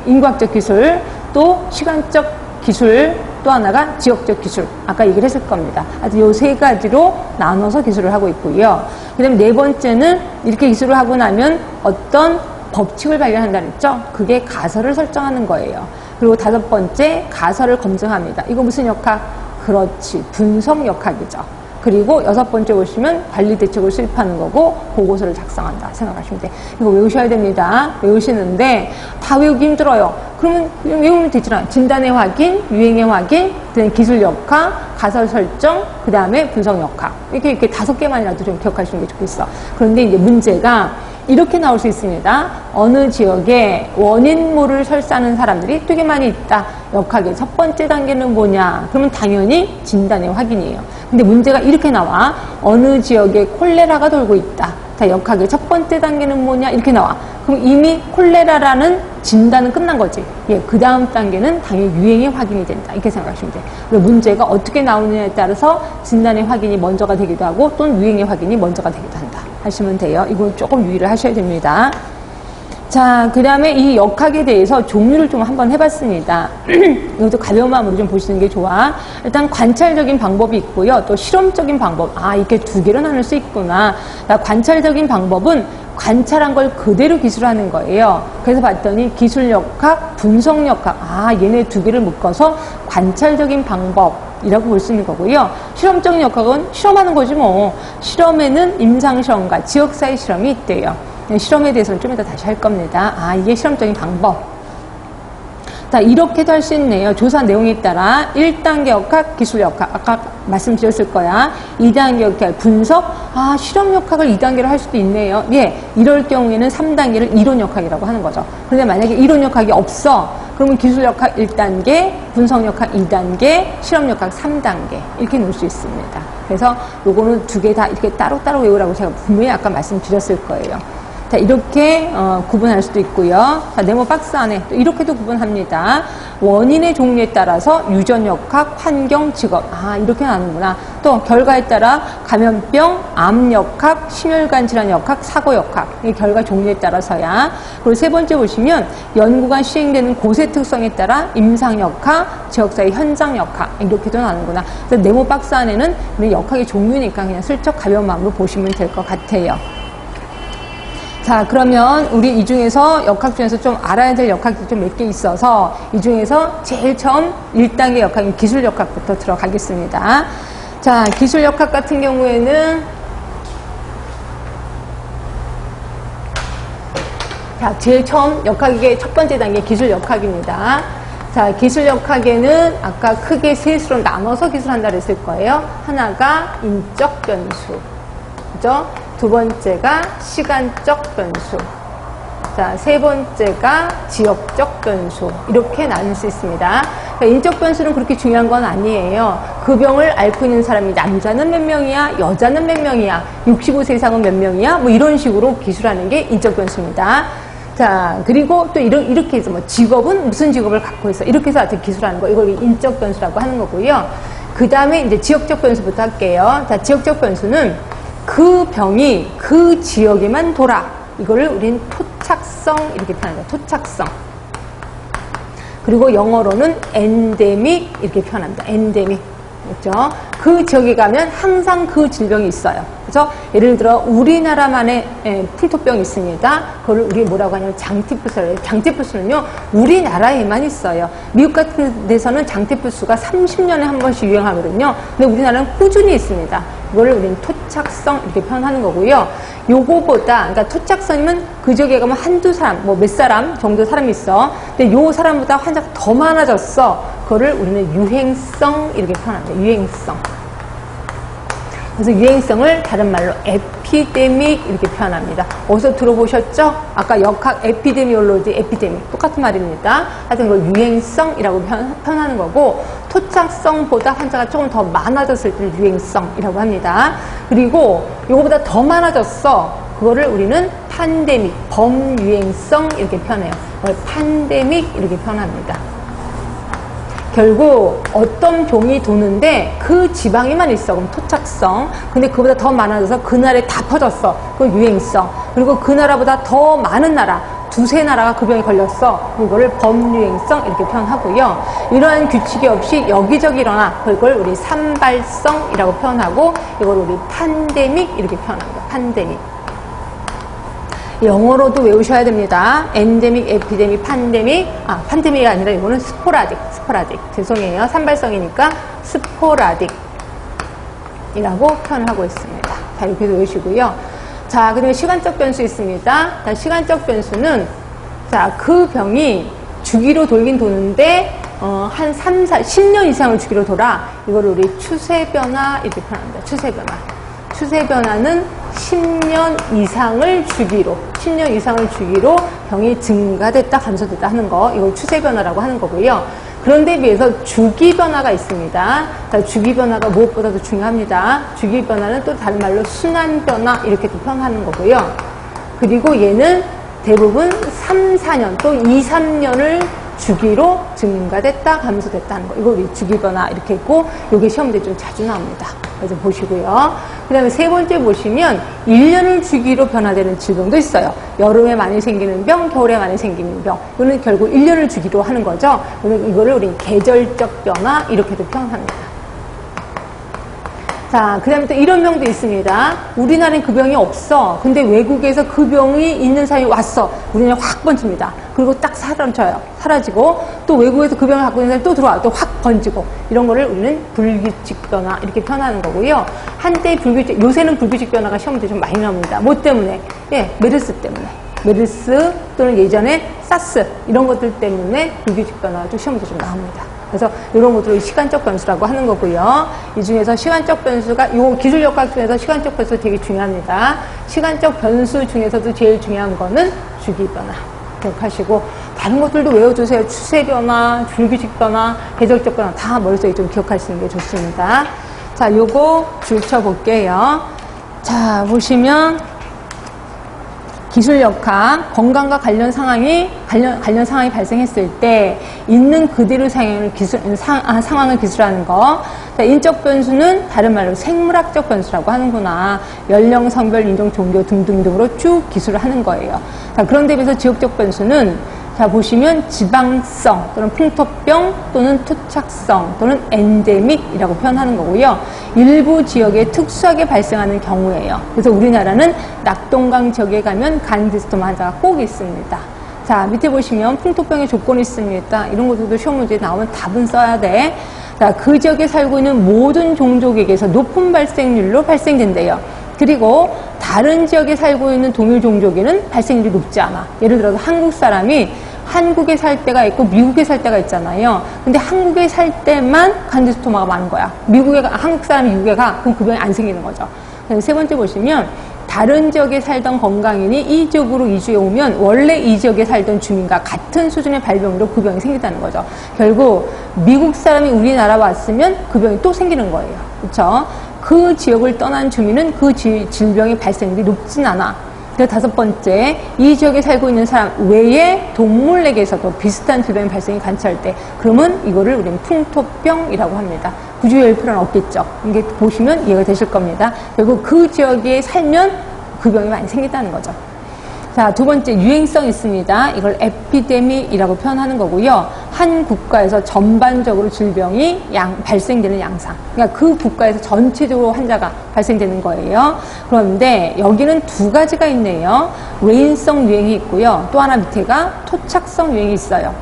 인과학적 기술, 또 시간적 기술, 또 하나가 지역적 기술. 아까 얘기를 했을 겁니다. 아주 요 세 가지로 나눠서 기술을 하고 있고요. 그 다음에 네 번째는 이렇게 기술을 하고 나면 어떤 법칙을 발견한다 그랬죠? 그게 가설을 설정하는 거예요. 그리고 다섯 번째, 가설을 검증합니다. 이거 무슨 역학? 그렇지, 분석 역학이죠. 그리고 여섯 번째 보시면 관리 대책을 수립하는 거고 보고서를 작성한다 생각하시면 돼요. 이거 외우셔야 됩니다. 외우시는데 다 외우기 힘들어요. 그러면 그냥 외우면 되잖아요. 진단의 확인, 유행의 확인, 그다음에 기술 역학, 가설 설정, 그 다음에 분석 역학. 이렇게 다섯 개만이라도 좀 기억하시는 게 좋겠어. 그런데 이제 문제가 이렇게 나올 수 있습니다. 어느 지역에 원인모를 설사하는 사람들이 되게 많이 있다. 역학의 첫 번째 단계는 뭐냐? 그러면 당연히 진단의 확인이에요. 근데 문제가 이렇게 나와. 어느 지역에 콜레라가 돌고 있다. 자, 역학의 첫 번째 단계는 뭐냐? 이렇게 나와. 그럼 이미 콜레라라는 진단은 끝난 거지. 예, 그 다음 단계는 당연히 유행이 확인이 된다. 이렇게 생각하시면 돼요. 그리고 문제가 어떻게 나오느냐에 따라서 진단의 확인이 먼저가 되기도 하고 또는 유행의 확인이 먼저가 되기도 한다. 하시면 돼요. 이건 조금 유의를 하셔야 됩니다. 자, 그 다음에 이 역학에 대해서 종류를 좀 한번 해봤습니다. 이것도 가벼운 마음으로 좀 보시는 게 좋아. 일단 관찰적인 방법이 있고요. 또 실험적인 방법. 아, 이렇게 두 개로 나눌 수 있구나. 관찰적인 방법은 관찰한 걸 그대로 기술하는 거예요. 그래서 봤더니 기술역학, 분석역학. 아, 얘네 두 개를 묶어서 관찰적인 방법이라고 볼 수 있는 거고요. 실험적인 역학은 실험하는 거지 뭐. 실험에는 임상시험과 지역사회 실험이 있대요. 실험에 대해서는 좀 이따 다시 할 겁니다. 아, 이게 실험적인 방법. 자, 이렇게도 할 수 있네요. 조사 내용에 따라 1단계 역학, 기술 역학. 아까 말씀드렸을 거야. 2단계 역학, 분석. 아, 실험 역학을 2단계로 할 수도 있네요. 예, 이럴 경우에는 3단계를 이론 역학이라고 하는 거죠. 그런데 만약에 이론 역학이 없어. 그러면 기술 역학 1단계, 분석 역학 2단계, 실험 역학 3단계. 이렇게 놓을 수 있습니다. 그래서 요거는 두 개 다 이렇게 따로따로 외우라고 제가 분명히 아까 말씀드렸을 거예요. 자, 이렇게 구분할 수도 있고요. 자, 네모 박스 안에 또 이렇게도 구분합니다. 원인의 종류에 따라서 유전역학, 환경, 직업. 아, 이렇게 나누는구나. 또 결과에 따라 감염병, 암역학, 심혈관 질환 역학, 사고 역학. 이 결과 종류에 따라서야. 그리고 세 번째 보시면 연구가 시행되는 곳의 특성에 따라 임상역학, 지역사회 현장역학. 이렇게도 나누는구나. 그래서 네모 박스 안에는 우리 역학의 종류니까 그냥 슬쩍 가벼운 마음으로 보시면 될 것 같아요. 자, 그러면 우리 이 중에서 역학 중에서 좀 알아야 될 역학이 좀 몇 개 있어서 이 중에서 제일 처음 1단계 역학인 기술 역학부터 들어가겠습니다. 자, 기술 역학 같은 경우에는 자, 제일 처음 역학의 첫 번째 단계 기술 역학입니다. 자, 기술 역학에는 아까 크게 셋으로 나눠서 기술한다 그랬을 거예요. 하나가 인적 변수. 그죠? 두 번째가 시간적 변수. 자, 세 번째가 지역적 변수. 이렇게 나눌 수 있습니다. 그러니까 인적 변수는 그렇게 중요한 건 아니에요. 그 병을 앓고 있는 사람이 남자는 몇 명이야? 여자는 몇 명이야? 65세 이상은 몇 명이야? 뭐 이런 식으로 기술하는 게 인적 변수입니다. 자, 그리고 또 이렇게 해서 뭐 직업은 무슨 직업을 갖고 있어? 이렇게 해서 어떻게 기술하는 거. 이걸 인적 변수라고 하는 거고요. 그 다음에 이제 지역적 변수부터 할게요. 자, 지역적 변수는 그 병이 그 지역에만 돌아. 이거를 우리는 토착성 이렇게 표현합니다. 토착성. 그리고 영어로는 엔데믹 이렇게 표현합니다. 엔데믹. 그렇죠? 그 지역에 가면 항상 그 질병이 있어요. 그래서 예를 들어 우리나라만의 풀토병이 있습니다. 그걸 우리 뭐라고 하냐면 장티푸스라고 해요. 장티푸스는요 우리나라에만 있어요. 미국 같은 데서는 장티푸스가 30년에 한 번씩 유행하거든요. 근데 우리나라는 꾸준히 있습니다. 이걸 우리는 토착성 이렇게 표현하는 거고요. 요거보다, 그러니까 토착성이면 그 지역에 가면 한두 사람, 뭐 몇 사람 정도 사람이 있어. 근데 요 사람보다 환자가 더 많아졌어. 그거를 우리는 유행성 이렇게 표현합니다. 유행성. 그래서 유행성을 다른 말로 에피데믹 이렇게 표현합니다. 어디서 들어보셨죠? 아까 역학 에피데미올로지, 에피데믹 똑같은 말입니다. 하여튼 그걸 유행성이라고 표현하는 거고 토착성보다 환자가 조금 더 많아졌을 때를 유행성이라고 합니다. 그리고 이거보다 더 많아졌어. 그거를 우리는 팬데믹, 범유행성 이렇게 표현해요. 그걸 팬데믹 이렇게 표현합니다. 결국 어떤 병이 도는데 그 지방에만 있어. 그럼 토착성. 근데 그보다 더 많아져서 그날에 다 퍼졌어. 그건 유행성. 그리고 그 나라보다 더 많은 나라, 두세 나라가 그 병에 걸렸어. 그거를 범유행성 이렇게 표현하고요. 이러한 규칙이 없이 여기저기 일어나. 그걸 우리 산발성이라고 표현하고 이걸 우리 팬데믹 이렇게 표현합니다. 팬데믹. 영어로도 외우셔야 됩니다. 엔데믹, 에피데믹, 팬데믹. 아, 팬데믹이 아니라 이거는 스포라딕. 죄송해요. 산발성이니까 스포라딕이라고 표현하고 있습니다. 자, 이렇게 외우시고요. 자, 그 다음에 시간적 변수 있습니다. 자, 시간적 변수는 자, 그 병이 주기로 돌긴 도는데 한 3, 4, 10년 이상을 주기로 돌아. 이걸 우리 추세 변화 이렇게 표현합니다. 추세 변화. 추세 변화는 10년 이상을 주기로 병이 증가됐다, 감소됐다 하는 거, 이걸 추세 변화라고 하는 거고요. 그런데 비해서 주기 변화가 있습니다. 주기 변화가 무엇보다도 중요합니다. 주기 변화는 또 다른 말로 순환 변화 이렇게도 표현하는 거고요. 그리고 얘는 대부분 3, 4년 또 2, 3년을 주기로 증가됐다, 감소됐다 하는 거. 이거 우리 주기 변화 이렇게 있고, 요게 시험 문제 좀 자주 나옵니다. 그래서 보시고요. 그 다음에 세 번째 보시면 1년을 주기로 변화되는 질병도 있어요. 여름에 많이 생기는 병, 겨울에 많이 생기는 병. 이거는 결국 1년을 주기로 하는 거죠. 이거를 우리 계절적 변화 이렇게도 표현합니다. 자, 그 다음에 또 이런 병도 있습니다. 우리나라엔 그 병이 없어. 근데 외국에서 그 병이 있는 사람이 왔어. 우리나라에 확 번집니다. 그리고 딱 사라지고, 또 외국에서 그 병을 갖고 있는 사람이 또 들어와. 또 확 번지고. 이런 거를 우리는 불규칙 변화 이렇게 표현하는 거고요. 한때 요새는 불규칙 변화가 시험 문제 좀 많이 나옵니다. 뭐 때문에? 예, 메르스 때문에. 메르스 또는 예전에 사스 이런 것들 때문에 불규칙 변화가 시험 문제 좀 나옵니다. 그래서 이런 것들을 시간적 변수라고 하는 거고요. 이 중에서 시간적 변수가, 요 기술역학 중에서 시간적 변수 되게 중요합니다. 시간적 변수 중에서도 제일 중요한 거는 주기 변화. 기억하시고, 다른 것들도 외워주세요. 추세 변화, 불규칙 변화, 계절적 변화 다 머릿속에 좀 기억하시는 게 좋습니다. 자, 요거 줄 쳐볼게요. 자, 보시면, 기술역학, 건강과 관련 상황이 발생했을 때 있는 그대로 상황을 기술하는 거. 자, 인적 변수는 다른 말로 생물학적 변수라고 하는구나. 연령, 성별, 인종, 종교 등등으로 쭉 기술을 하는 거예요. 자, 그런데 비해서 지역적 변수는 자, 보시면 지방성 또는 풍토병 또는 토착성 또는 엔데믹이라고 표현하는 거고요. 일부 지역에 특수하게 발생하는 경우예요. 그래서 우리나라는 낙동강 지역에 가면 간디스토마 환자가 꼭 있습니다. 자, 밑에 보시면 풍토병의 조건이 있습니다. 이런 것들도 시험 문제에 나오면 답은 써야 돼. 자, 그 지역에 살고 있는 모든 종족에게서 높은 발생률로 발생된대요. 그리고 다른 지역에 살고 있는 동일 종족에는 발생률이 높지 않아. 예를 들어서 한국 사람이 한국에 살 때가 있고 미국에 살 때가 있잖아요. 근데 한국에 살 때만 간디스토마가 많은 거야. 한국 사람이 미국에 가, 그럼 그 병이 안 생기는 거죠. 세 번째 보시면 다른 지역에 살던 건강인이 이 지역으로 이주해 오면 원래 이 지역에 살던 주민과 같은 수준의 발병으로 그 병이 생긴다는 거죠. 결국 미국 사람이 우리나라 왔으면 그 병이 또 생기는 거예요. 그렇죠? 그 지역을 떠난 주민은 그 질병의 발생률이 높진 않아. 그리고 다섯 번째, 이 지역에 살고 있는 사람 외에 동물에게서도 비슷한 질병의 발생이 관찰돼. 그러면 이거를 우리는 풍토병이라고 합니다. 굳이 외울 필요는 없겠죠. 이게 보시면 이해가 되실 겁니다. 결국 그 지역에 살면 그 병이 많이 생긴다는 거죠. 자, 두 번째, 유행성 있습니다. 이걸 에피데미라고 표현하는 거고요. 한 국가에서 전반적으로 질병이 발생되는 양상. 그러니까 그 국가에서 전체적으로 환자가 발생되는 거예요. 그런데 여기는 두 가지가 있네요. 외인성 유행이 있고요. 또 하나 밑에가 토착성 유행이 있어요.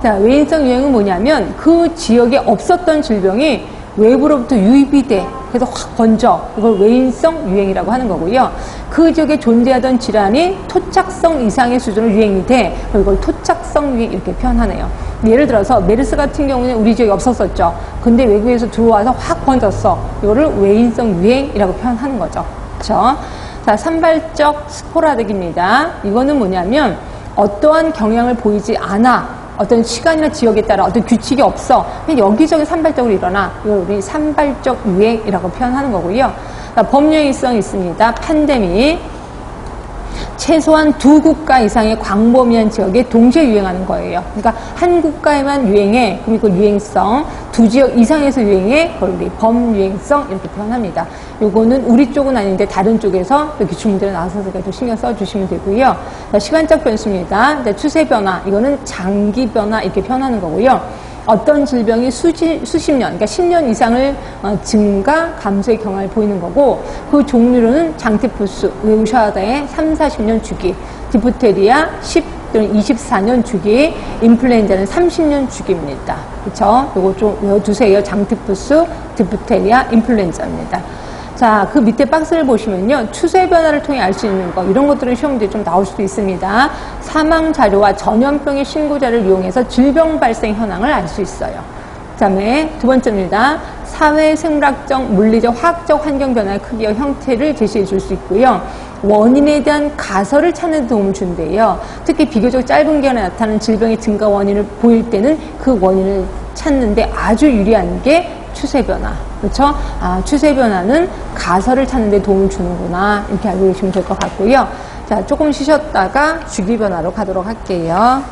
자, 외인성 유행은 뭐냐면 그 지역에 없었던 질병이 외부로부터 유입이 돼. 그래서 확 번져. 이걸 외인성 유행이라고 하는 거고요. 그 지역에 존재하던 질환이 토착성 이상의 수준으로 유행이 돼. 이걸 토착성 유행 이렇게 표현하네요. 예를 들어서 메르스 같은 경우는 우리 지역에 없었었죠. 근데 외국에서 들어와서 확 번졌어. 이거를 외인성 유행이라고 표현하는 거죠. 그렇죠? 자, 산발적 스포라덱입니다. 이거는 뭐냐면 어떠한 경향을 보이지 않아. 어떤 시간이나 지역에 따라 어떤 규칙이 없어. 그냥 여기저기 산발적으로 일어나. 이걸 우리 산발적 유행이라고 표현하는 거고요. 범유행성이 있습니다. 팬데믹. 최소한 두 국가 이상의 광범위한 지역에 동시에 유행하는 거예요. 그러니까 한 국가에만 유행해. 그럼 이거 유행성. 두 지역 이상에서 유행해. 그걸 우리 범유행성 이렇게 표현합니다. 요거는 우리 쪽은 아닌데 다른 쪽에서 또 기출문제로 나와서 또 신경 써주시면 되고요. 자, 시간적 변수입니다. 추세 변화. 이거는 장기 변화 이렇게 표현하는 거고요. 어떤 질병이 수십 년, 그러니까 10년 이상을 증가, 감소의 경향을 보이는 거고, 그 종류로는 장티푸스, 외우셔야 돼. 3, 40년 주기, 디프테리아 10 또는 24년 주기, 인플루엔자는 30년 주기입니다. 그쵸? 요거 좀 외워두세요. 장티푸스, 디프테리아, 인플루엔자입니다. 자, 그 밑에 박스를 보시면요. 추세 변화를 통해 알 수 있는 거, 이런 것들은 시험 문제에 좀 나올 수도 있습니다. 사망 자료와 전염병의 신고 자료를 이용해서 질병 발생 현황을 알 수 있어요. 그다음에 두 번째입니다. 사회, 생물학적, 물리적, 화학적 환경 변화의 크기와 형태를 제시해 줄 수 있고요. 원인에 대한 가설을 찾는 데 도움을 준대요. 특히 비교적 짧은 기간에 나타나는 질병의 증가 원인을 보일 때는 그 원인을 찾는데 아주 유리한 게 추세 변화. 그렇죠? 아, 추세 변화는 가설을 찾는 데 도움을 주는구나. 이렇게 알고 계시면 될 것 같고요. 자, 조금 쉬셨다가 주기 변화로 가도록 할게요.